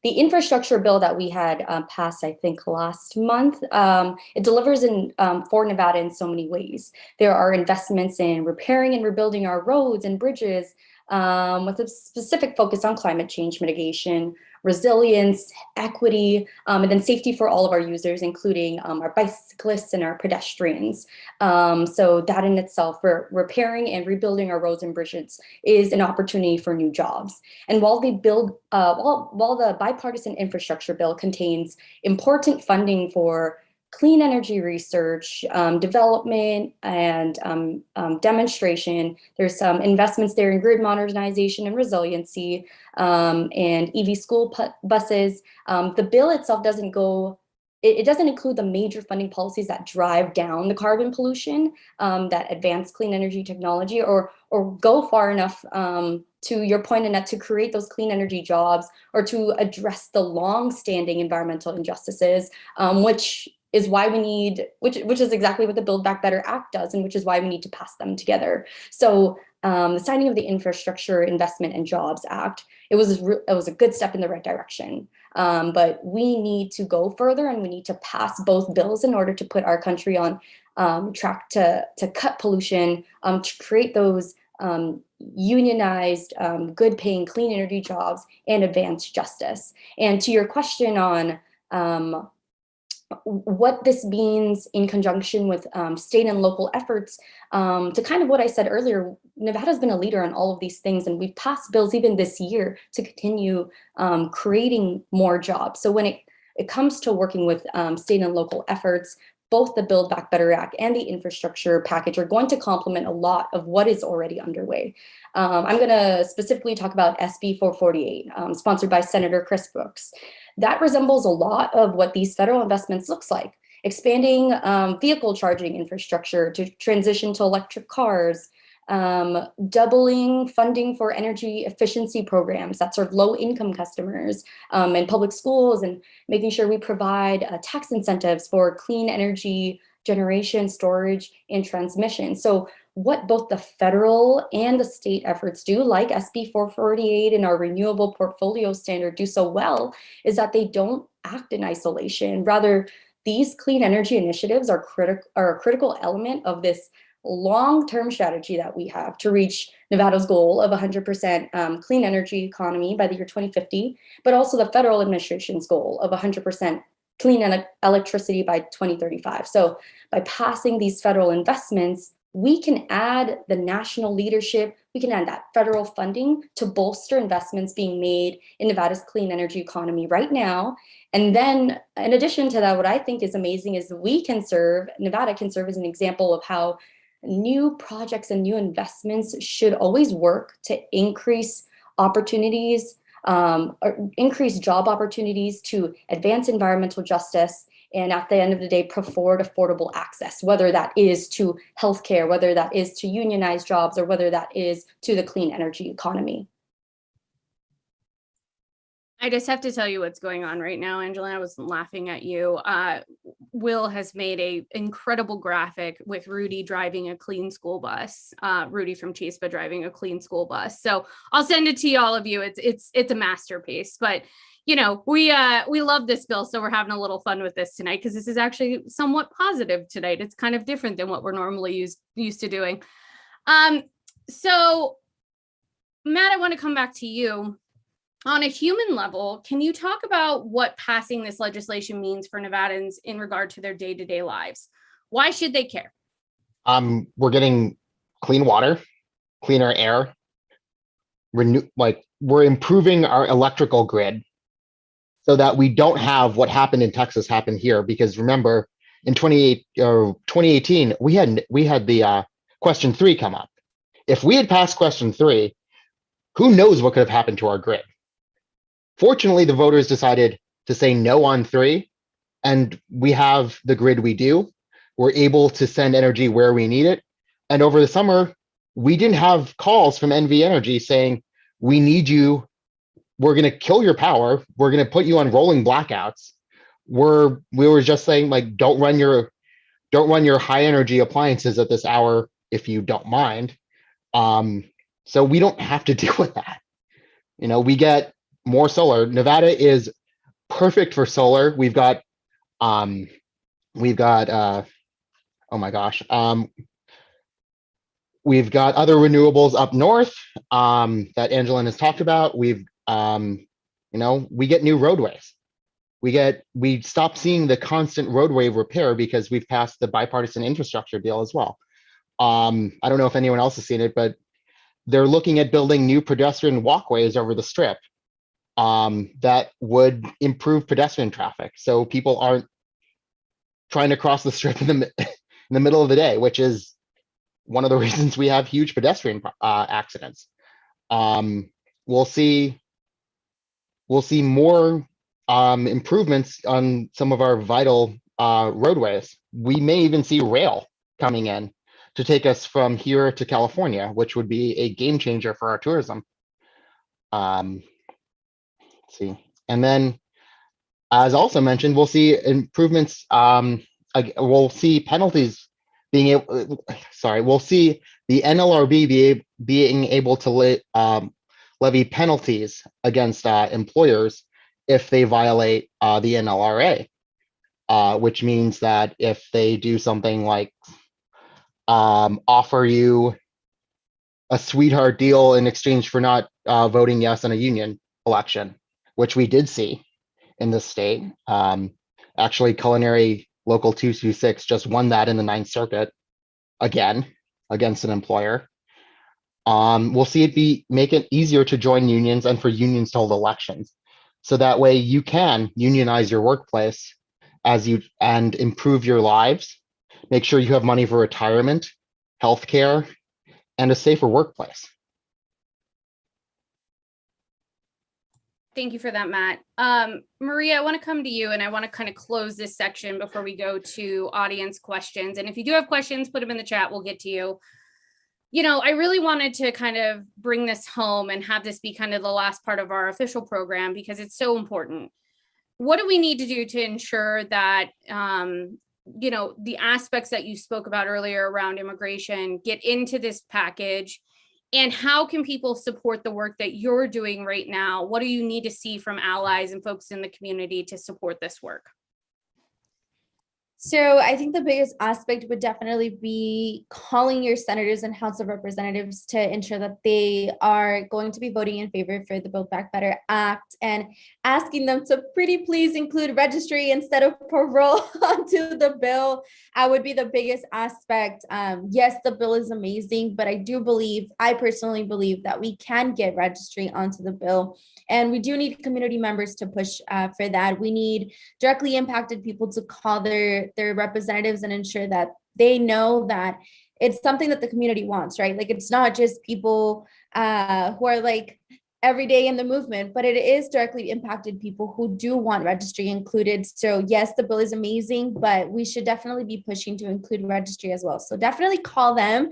The infrastructure bill that we had passed, I think, last month, it delivers for Nevada in so many ways. There are investments in repairing and rebuilding our roads and bridges, with a specific focus on climate change mitigation, resilience, equity, and then safety for all of our users, including our bicyclists and our pedestrians. So that in itself, for repairing and rebuilding our roads and bridges, is an opportunity for new jobs. And while while the bipartisan infrastructure bill contains important funding for clean energy research, development, and demonstration, there's some investments there in grid modernization and resiliency, and EV school buses. The bill itself doesn't include the major funding policies that drive down the carbon pollution, that advance clean energy technology, or go far enough, to your point, Annette, to create those clean energy jobs, or to address the long-standing environmental injustices, which is why we need, which is exactly what the Build Back Better Act does, and which is why we need to pass them together. So the signing of the Infrastructure Investment and Jobs Act, it was a good step in the right direction. But we need to go further, and we need to pass both bills in order to put our country on track to cut pollution, to create those unionized, good paying, clean energy jobs, and advance justice. And to your question on what this means in conjunction with state and local efforts, to kind of what I said earlier, Nevada's been a leader on all of these things, and we've passed bills even this year to continue creating more jobs. So when it comes to working with state and local efforts, both the Build Back Better Act and the infrastructure package are going to complement a lot of what is already underway. I'm going to specifically talk about SB 448, sponsored by Senator Chris Brooks. That resembles a lot of what these federal investments looks like. Expanding vehicle charging infrastructure to transition to electric cars, doubling funding for energy efficiency programs that serve low-income customers and public schools, and making sure we provide tax incentives for clean energy generation, storage, and transmission. So what both the federal and the state efforts do, like SB 448 and our renewable portfolio standard, do so well, is that they don't act in isolation. Rather, these clean energy initiatives are a critical element of this long-term strategy that we have to reach Nevada's goal of 100% clean energy economy by the year 2050, but also the federal administration's goal of 100% clean electricity by 2035. So by passing these federal investments, we can add the national leadership, we can add that federal funding to bolster investments being made in Nevada's clean energy economy right now. And then in addition to that, what I think is amazing is Nevada can serve as an example of how new projects and new investments should always work to increase opportunities, or increase job opportunities, to advance environmental justice, and at the end of the day, afford affordable access, whether that is to healthcare, whether that is to unionized jobs, or whether that is to the clean energy economy. I just have to tell you what's going on right now, Angela. I wasn't laughing at you. Will has made an incredible graphic with Rudy driving a clean school bus. Rudy from Chispa driving a clean school bus. So I'll send it to all of you. It's a masterpiece. But you know, we love this bill, so we're having a little fun with this tonight, because this is actually somewhat positive tonight. It's kind of different than what we're normally used to doing. So Matt, I want to come back to you. On a human level, can you talk about what passing this legislation means for Nevadans in regard to their day-to-day lives? Why should they care? We're getting clean water, cleaner air, we're improving our electrical grid so that we don't have what happened in Texas happen here. Because remember, in 2018, we had the question 3 come up. If we had passed question 3, who knows what could have happened to our grid? Fortunately, the voters decided to say no on 3, and we have the grid we do. We're able to send energy where we need it. And over the summer, we didn't have calls from NV Energy saying, we need you, we're going to kill your power, we're going to put you on rolling blackouts. We were just saying, like, don't run your high energy appliances at this hour if you don't mind. So we don't have to deal with that. You know, we get more solar. Nevada is perfect for solar. We've got oh my gosh, we've got other renewables up north that Angelin has talked about. We've you know, we get new roadways. We stop seeing the constant roadway repair because we've passed the bipartisan infrastructure deal as well. I don't know if anyone else has seen it, but they're looking at building new pedestrian walkways over the strip that would improve pedestrian traffic, so people aren't trying to cross the strip in the middle of the day, which is one of the reasons we have huge pedestrian accidents. We'll see more improvements on some of our vital roadways. We may even see rail coming in to take us from here to California, which would be a game changer for our tourism. Let's see. And then as also mentioned, we'll see improvements. We'll see penalties being able. We'll see the NLRB being able to levy penalties against employers if they violate the NLRA, which means that if they do something like offer you a sweetheart deal in exchange for not voting yes in a union election, which we did see in this state. Actually, Culinary Local 226 just won that in the Ninth Circuit again against an employer. We'll see it make it easier to join unions and for unions to hold elections. So that way you can unionize your workplace and improve your lives, make sure you have money for retirement, healthcare, and a safer workplace. Thank you for that, Matt. Maria, I want to come to you and I want to kind of close this section before we go to audience questions. And if you do have questions, put them in the chat. We'll get to you. You know, I really wanted to kind of bring this home and have this be kind of the last part of our official program because it's so important. What do we need to do to ensure that, you know, the aspects that you spoke about earlier around immigration get into this package? And how can people support the work that you're doing right now? What do you need to see from allies and folks in the community to support this work? So I think the biggest aspect would definitely be calling your senators and House of Representatives to ensure that they are going to be voting in favor for the Build Back Better Act and asking them to pretty please include registry instead of parole onto the bill. Would be the biggest aspect. Yes, the bill is amazing, but I personally believe that we can get registry onto the bill. And we do need community members to push for that. We need directly impacted people to call their representatives and ensure that they know that it's something that the community wants, right? Like it's not just people who are like every day in the movement, but it is directly impacted people who do want registry included. So yes, the bill is amazing, but we should definitely be pushing to include registry as well. So definitely call them.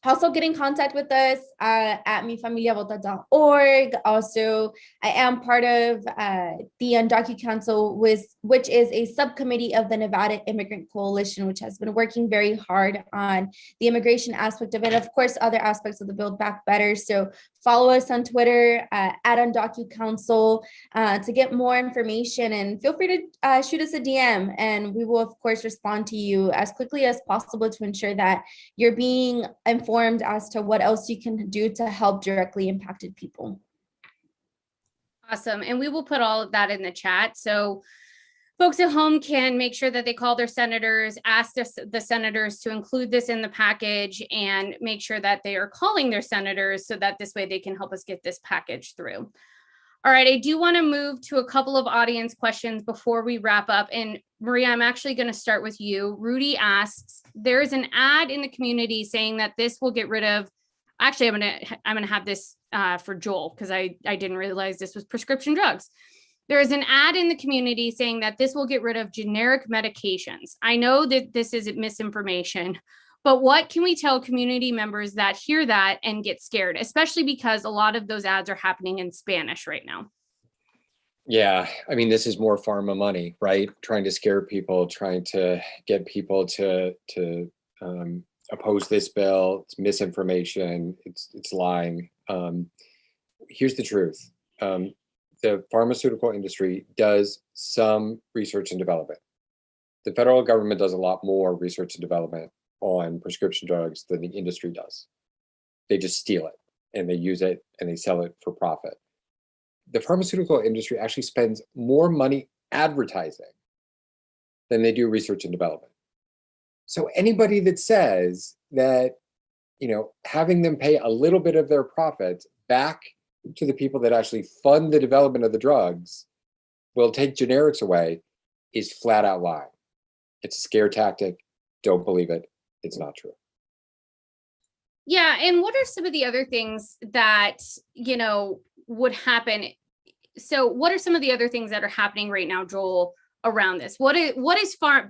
Also get in contact with us at mifamiliavota.org. Also, I am part of the Undocumented Council, which is a subcommittee of the Nevada Immigrant Coalition, which has been working very hard on the immigration aspect of it. Of course, other aspects of the Build Back Better. So follow us on Twitter at Undocumented Council to get more information, and feel free to shoot us a DM, and we will of course respond to you as quickly as possible to ensure that you're being informed as to what else you can do to help directly impacted people. Awesome. And we will put all of that in the chat. So folks at home can make sure that they call their senators, ask the senators to include this in the package, and make sure that they are calling their senators so that this way they can help us get this package through. All right, I do want to move to a couple of audience questions before we wrap up. And Maria, I'm actually going to start with you. Rudy asks, there is an ad in the community saying that this will get rid of, actually, I'm going to have this for Joel because I didn't realize this was prescription drugs. There is an ad in the community saying that this will get rid of generic medications. I know that this is misinformation, but what can we tell community members that hear that and get scared, especially because a lot of those ads are happening in Spanish right now? Yeah, I mean, this is more pharma money, right? Trying to scare people, trying to get people to oppose this bill. It's misinformation. It's lying. Here's the truth. The pharmaceutical industry does some research and development. The federal government does a lot more research and development on prescription drugs than the industry does. They just steal it and they use it and they sell it for profit. The pharmaceutical industry actually spends more money advertising than they do research and development. So anybody that says that, you know, having them pay a little bit of their profits back to the people that actually fund the development of the drugs will take generics away is flat out lying. It's a scare tactic. Don't believe it. It's not true. Yeah. And what are some of the other things that, you know, would happen? So what are some of the other things that are happening right now, Joel, around this? What is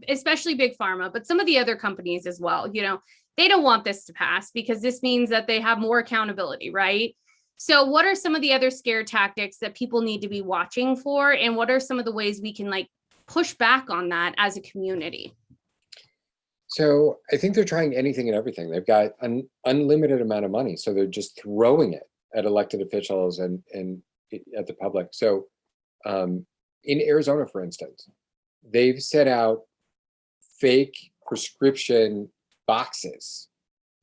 especially big pharma, but some of the other companies as well, you know, they don't want this to pass because this means that they have more accountability, right? So what are some of the other scare tactics that people need to be watching for? And what are some of the ways we can like push back on that as a community? So I think they're trying anything and everything. They've got an unlimited amount of money, so they're just throwing it at elected officials and at the public. So in Arizona, for instance, they've set out fake prescription boxes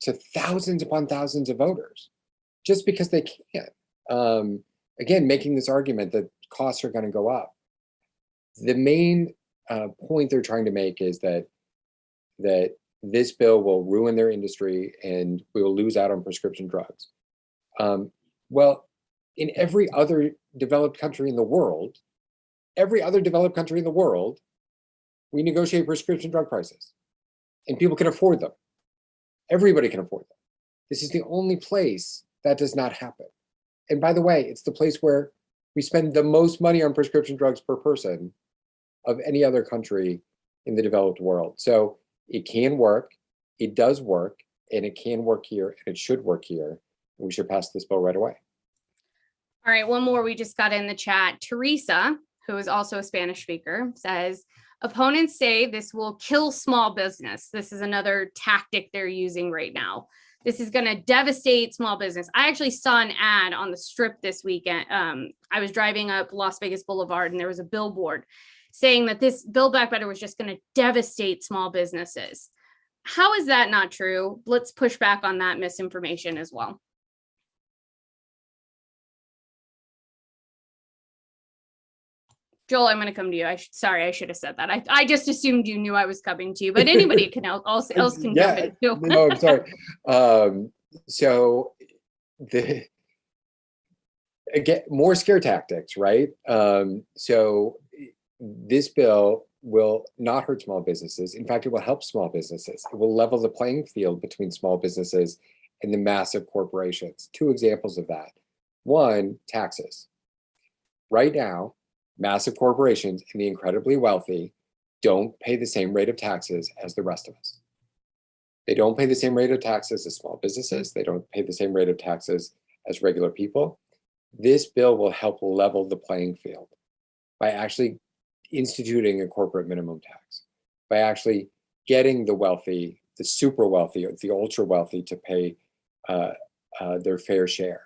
to thousands upon thousands of voters just because they can. Again, making this argument that costs are going to go up. The main point they're trying to make is that this bill will ruin their industry and we will lose out on prescription drugs. Well, in every other developed country in the world, we negotiate prescription drug prices and people can afford them. Everybody can afford them. This is the only place that does not happen. And by the way, it's the place where we spend the most money on prescription drugs per person of any other country in the developed world. So it can work, it does work, and it can work here, and it should work here. We should pass this bill right away. All right, one more we just got in the chat. Teresa, who is also a Spanish speaker, says, opponents say this will kill small business. This is another tactic they're using right now. This is going to devastate small business. I actually saw an ad on the Strip this weekend. I was driving up Las Vegas Boulevard and there was a billboard saying that this Build Back Better was just going to devastate small businesses. How is that not true? Let's push back on that misinformation as well. Joel, I'm going to come to you. Sorry, I should have said that. I just assumed you knew I was coming to you, but anybody can else can jump in too. No, I'm sorry. So again, more scare tactics, right? So this bill will not hurt small businesses. In fact, it will help small businesses. It will level the playing field between small businesses and the massive corporations. Two examples of that. One, taxes. Right now, massive corporations and the incredibly wealthy don't pay the same rate of taxes as the rest of us. They don't pay the same rate of taxes as small businesses. They don't pay the same rate of taxes as regular people. This bill will help level the playing field by actually instituting a corporate minimum tax, by actually getting the wealthy, the super wealthy, or the ultra wealthy to pay their fair share.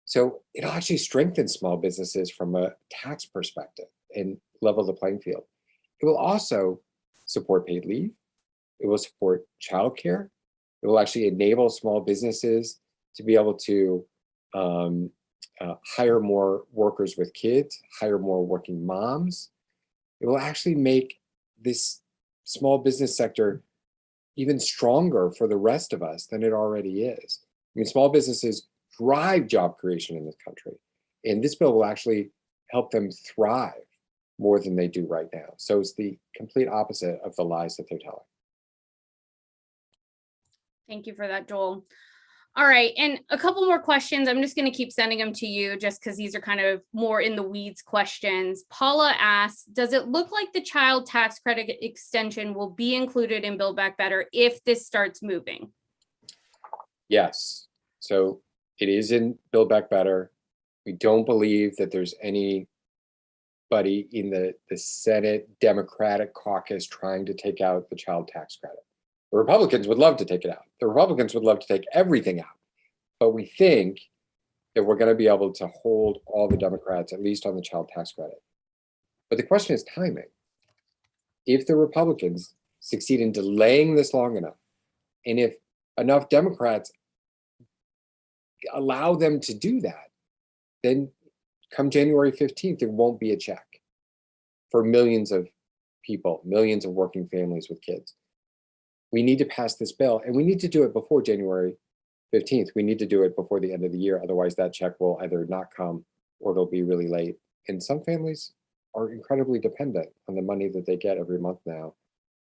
So it'll actually strengthen small businesses from a tax perspective and level the playing field. It will also support paid leave. It will support childcare. It will actually enable small businesses to be able to hire more workers with kids, hire more working moms. It will actually make this small business sector even stronger for the rest of us than it already is. I mean, small businesses drive job creation in this country, and this bill will actually help them thrive more than they do right now. So it's the complete opposite of the lies that they're telling. Thank you for that, Joel. All right, and a couple more questions. I'm just going to keep sending them to you just because these are kind of more in the weeds questions. Paula asks, does it look like the child tax credit extension will be included in Build Back Better if this starts moving? Yes. So it is in Build Back Better. We don't believe that there's anybody in the Senate Democratic caucus trying to take out the child tax credit. The Republicans would love to take it out. The Republicans would love to take everything out. But we think that we're going to be able to hold all the Democrats, at least on the child tax credit. But the question is timing. If the Republicans succeed in delaying this long enough, and if enough Democrats allow them to do that, then come January 15th, there won't be a check for millions of people, millions of working families with kids. We need to pass this bill, and we need to do it before January 15th. We need to do it before the end of the year. Otherwise, that check will either not come or it'll be really late. And some families are incredibly dependent on the money that they get every month now.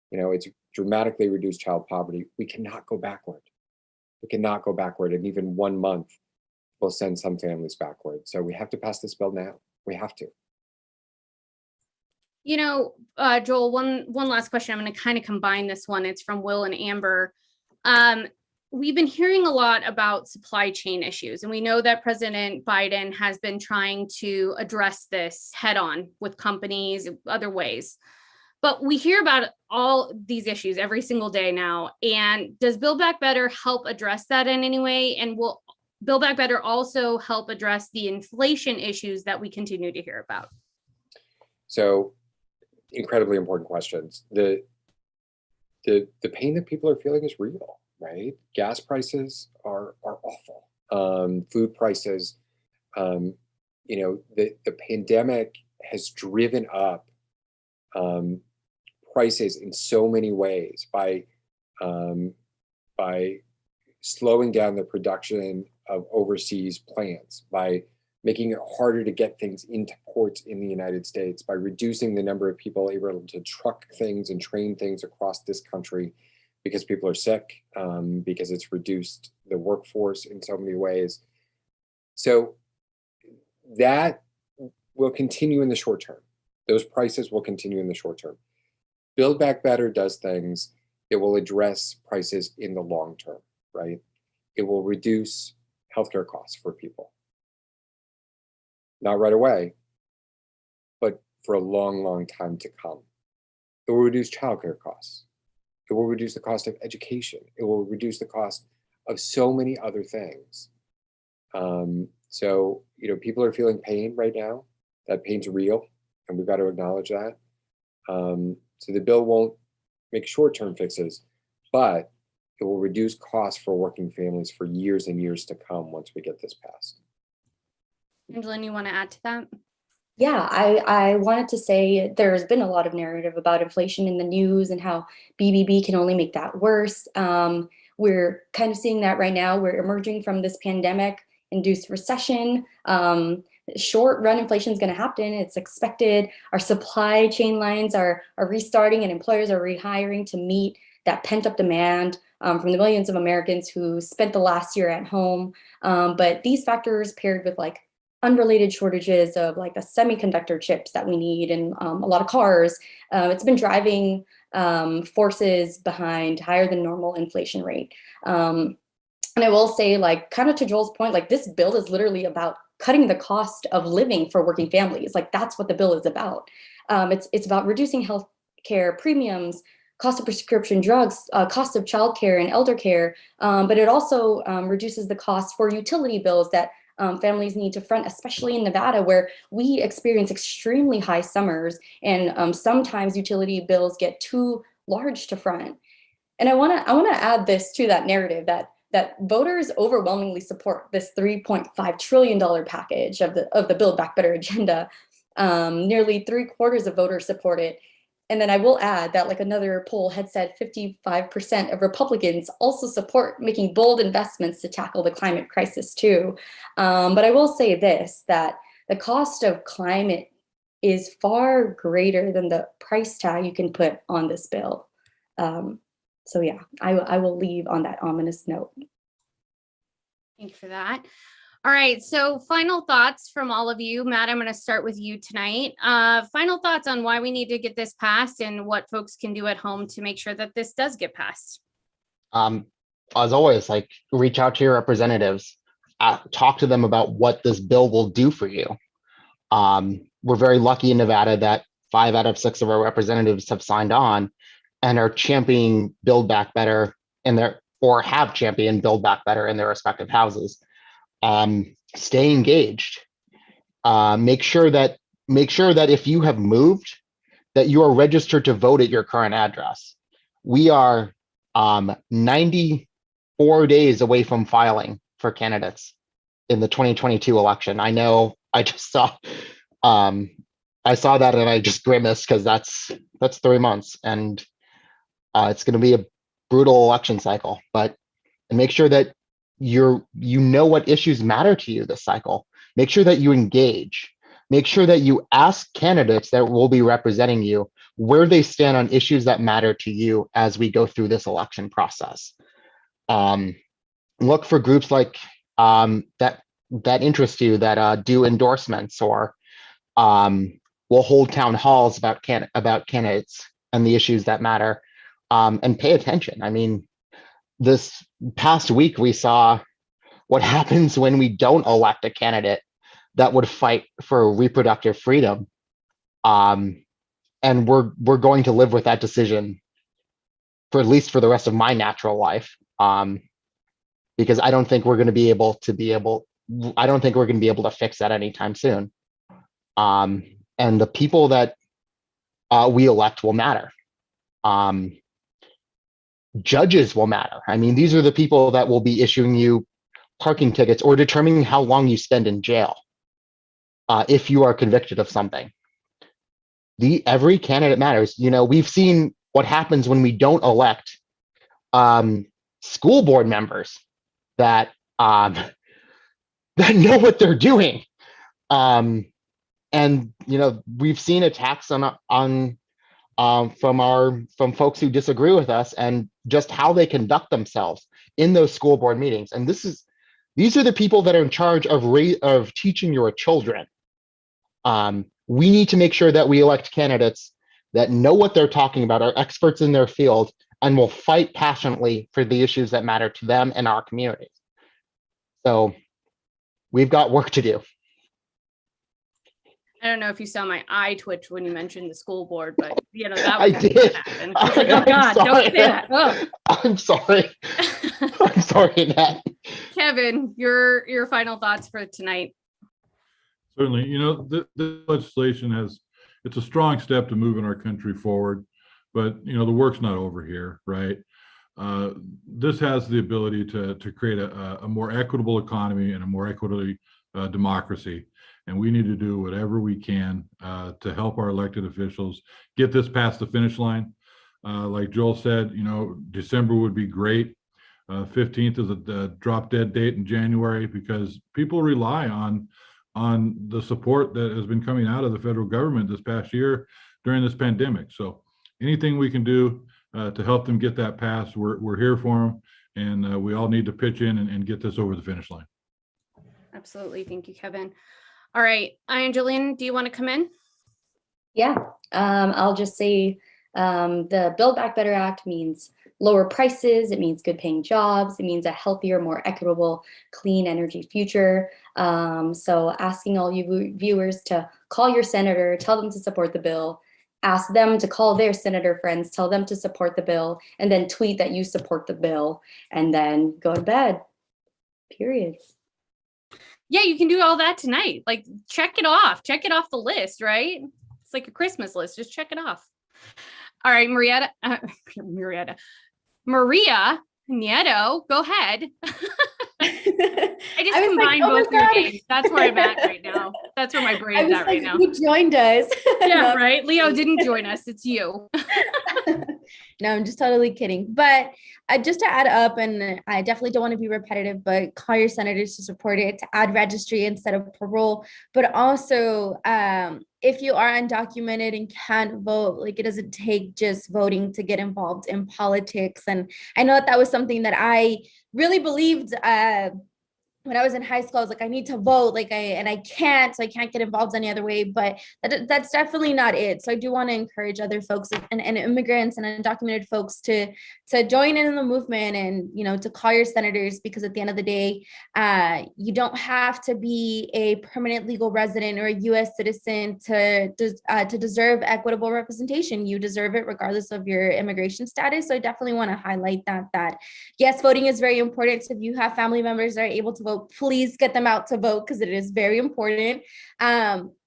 You know, it's dramatically reduced child poverty. We cannot go backward. We cannot go backward. And even 1 month will send some families backward. So we have to pass this bill now. We have to. You know, Joel, one last question. I'm going to kind of combine this one. It's from Will and Amber. we've been hearing a lot about supply chain issues, and we know that President Biden has been trying to address this head on with companies, other ways. But we hear about all these issues every single day now. And does Build Back Better help address that in any way? And will Build Back Better also help address the inflation issues that we continue to hear about? So, incredibly important questions. The pain that people are feeling is real, right? Gas prices are awful. Food prices, the pandemic has driven up prices in so many ways by slowing down the production of overseas plants, by making it harder to get things into ports in the United States, by reducing the number of people able to truck things and train things across this country because people are sick, because it's reduced the workforce in so many ways. So that will continue in the short term. Those prices will continue in the short term. Build Back Better does things that will address prices in the long term, right? It will reduce healthcare costs for people. Not right away, but for a long, long time to come. It will reduce childcare costs. It will reduce the cost of education. It will reduce the cost of so many other things. So, people are feeling pain right now. That pain's real, and we've got to acknowledge that. So the bill won't make short-term fixes, but it will reduce costs for working families for years and years to come once we get this passed. Angeline, you want to add to that? Yeah, I wanted to say there's been a lot of narrative about inflation in the news and how BBB can only make that worse. We're kind of seeing that right now. We're emerging from this pandemic-induced recession. Short-run inflation is going to happen. It's expected. Our supply chain lines are restarting, and employers are rehiring to meet that pent-up demand from the millions of Americans who spent the last year at home. But these factors paired with unrelated shortages of the semiconductor chips that we need in a lot of cars, it's been driving forces behind higher than normal inflation rate. And I will say, kind of to Joel's point, this bill is literally about cutting the cost of living for working families. That's what the bill is about. It's about reducing health care premiums, cost of prescription drugs, cost of childcare and elder care, but it also reduces the cost for utility bills that families need to front, especially in Nevada, where we experience extremely high summers, and sometimes utility bills get too large to front. And I want to add this to that narrative that voters overwhelmingly support this $3.5 trillion package of the Build Back Better agenda. Nearly 3/4 of voters support it. And then I will add that another poll had said 55% of Republicans also support making bold investments to tackle the climate crisis too. But I will say this, that the cost of climate is far greater than the price tag you can put on this bill. So yeah, I will leave on that ominous note. Thank you for that. All right, so final thoughts from all of you. Matt, I'm going to start with you tonight. Final thoughts on why we need to get this passed and what folks can do at home to make sure that this does get passed. As always, reach out to your representatives, talk to them about what this bill will do for you. We're very lucky in Nevada that 5 out of 6 of our representatives have signed on and are championing Build Back Better or have championed Build Back Better in their respective houses. Stay engaged. Make sure that if you have moved, that you are registered to vote at your current address. We are 94 days away from filing for candidates in the 2022 election. I know. I just saw. I saw that and I just grimaced because that's 3 months, and it's going to be a brutal election cycle. But make sure that you know what issues matter to you this cycle. Make sure that you engage. Make sure that you ask candidates that will be representing you where they stand on issues that matter to you as we go through this election process. Look for groups that interest you, that do endorsements or will hold town halls about candidates and the issues that matter, and pay attention. I mean, this past week, we saw what happens when we don't elect a candidate that would fight for reproductive freedom. And we're going to live with that decision for at least for the rest of my natural life. Because I don't think we're going to be able to fix that anytime soon. And the people that we elect will matter. Judges will matter. I mean, these are the people that will be issuing you parking tickets or determining how long you spend in jail if you are convicted of something. Every candidate matters. You know, we've seen what happens when we don't elect school board members that that know what they're doing. And you know, we've seen attacks from folks who disagree with us and just how they conduct themselves in those school board meetings. And these are the people that are in charge of teaching your children. We need to make sure that we elect candidates that know what they're talking about, are experts in their field, and will fight passionately for the issues that matter to them and our communities. So we've got work to do. I don't know if you saw my eye twitch when you mentioned the school board, but you know, that I was did. happen. Like, oh God, don't say that. Oh. I'm sorry. I'm sorry, Annette. Kevin, your final thoughts for tonight. Certainly, you know, the legislation it's a strong step to moving our country forward, but you know, the work's not over here, right? This has the ability to create a more equitable economy and a more equitable democracy. And we need to do whatever we can to help our elected officials get this past the finish line. Like Joel said, you know, December would be great. 15th is a drop dead date in January, because people rely on the support that has been coming out of the federal government this past year during this pandemic. So anything we can do to help them get that passed, we're here for them, and we all need to pitch in and get this over the finish line. Absolutely. Thank you, Kevin. All right. Angeline, do you want to come in? Yeah, I'll just say the Build Back Better Act means lower prices. It means good paying jobs. It means a healthier, more equitable, clean energy future. So asking all you viewers to call your senator, tell them to support the bill, ask them to call their senator friends, tell them to support the bill, and then tweet that you support the bill, and then go to bed, period. Yeah, you can do all that tonight. Like, check it off the list, right? It's like a Christmas list. Just check it off. All right, Maria Nieto, go ahead. I just combined both your names. That's where I'm at right now. That's where my brain's at right now. Who joined us? Yeah, right. Leo didn't join us. It's you. No, I'm just totally kidding. But just to add up, and I definitely don't want to be repetitive, but call your senators to support it, to add registry instead of parole. But also, if you are undocumented and can't vote, like, it doesn't take just voting to get involved in politics. And I know that was something that I really believed when I was in high school. I was like, I need to vote, like I can't, so I can't get involved any other way, but that's definitely not it. So I do want to encourage other folks and immigrants and undocumented folks to join in the movement, and, you know, to call your senators, because at the end of the day, you don't have to be a permanent legal resident or a U.S. citizen to deserve equitable representation. You deserve it regardless of your immigration status. So I definitely want to highlight that yes, voting is very important. So if you have family members that are able to vote, please get them out to vote, because it is very important.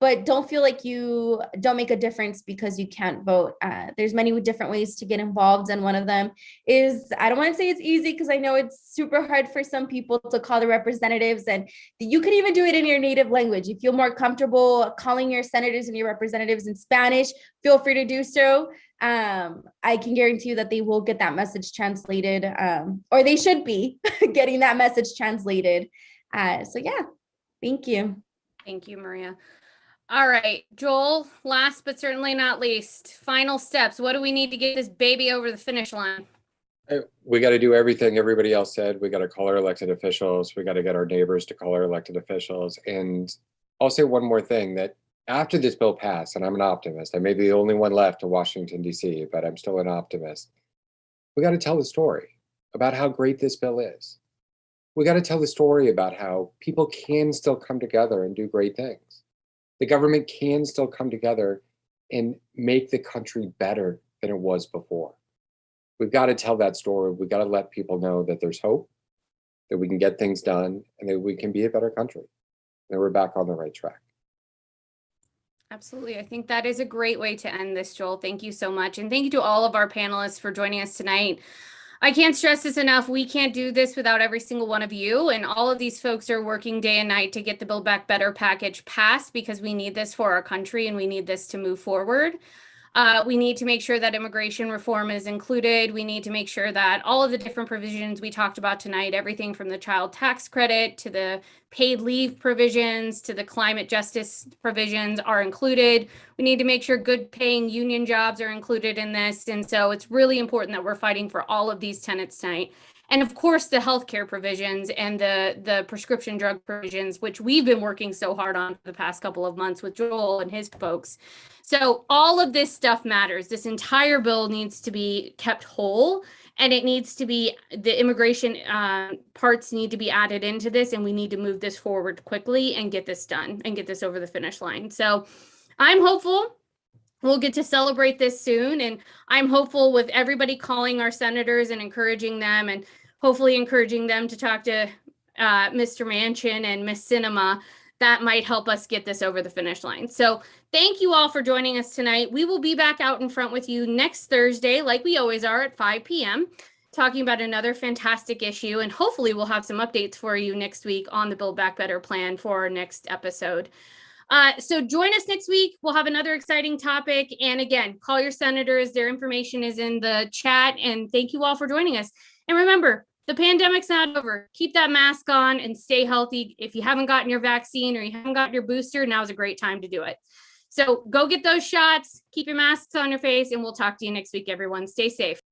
But don't feel like you don't make a difference because you can't vote. There's many different ways to get involved, and one of them is, I don't want to say it's easy, because I know it's super hard for some people to call the representatives, and you can even do it in your native language. If you feel more comfortable calling your senators and your representatives in Spanish, feel free to do so. I can guarantee you that they will get that message translated, or they should be getting that message translated. So yeah, thank you. Thank you, Maria. All right, Joel, last but certainly not least, final steps. What do we need to get this baby over the finish line? We got to do everything everybody else said. We got to call our elected officials. We got to get our neighbors to call our elected officials. And I'll say one more thing, that after this bill passed, and I'm an optimist, I may be the only one left to Washington, D.C., but I'm still an optimist. We got to tell the story. about how great this bill is. We got to tell the story about how people can still come together and do great things. The government can still come together and make the country better than it was before. We've got to tell that story. We've got to let people know that there's hope, that we can get things done, and that we can be a better country, that we're back on the right track. Absolutely. I think that is a great way to end this, Joel. Thank you so much. And thank you to all of our panelists for joining us tonight. I can't stress this enough. We can't do this without every single one of you. And all of these folks are working day and night to get the Build Back Better package passed, because we need this for our country and we need this to move forward. We need to make sure that immigration reform is included. We need to make sure that all of the different provisions we talked about tonight, everything from the child tax credit to the paid leave provisions to the climate justice provisions, are included. We need to make sure good paying union jobs are included in this. And so it's really important that we're fighting for all of these tenets tonight. And of course, the healthcare provisions and the prescription drug provisions, which we've been working so hard on for the past couple of months with Joel and his folks. So all of this stuff matters. This entire bill needs to be kept whole, and it needs to be, the immigration parts need to be added into this, and we need to move this forward quickly and get this done and get this over the finish line. So I'm hopeful we'll get to celebrate this soon. And I'm hopeful with everybody calling our senators and encouraging them, and hopefully encouraging them to talk to Mr. Manchin and Miss Sinema, that might help us get this over the finish line. So thank you all for joining us tonight. We will be back out in front with you next Thursday, like we always are, at 5 p.m., talking about another fantastic issue. And hopefully we'll have some updates for you next week on the Build Back Better plan for our next episode. So join us next week. We'll have another exciting topic. And again, call your senators. Their information is in the chat. And thank you all for joining us. And remember, the pandemic's not over. Keep that mask on and stay healthy. If you haven't gotten your vaccine or you haven't gotten your booster, now's a great time to do it. So go get those shots, keep your masks on your face, and we'll talk to you next week, everyone. Stay safe.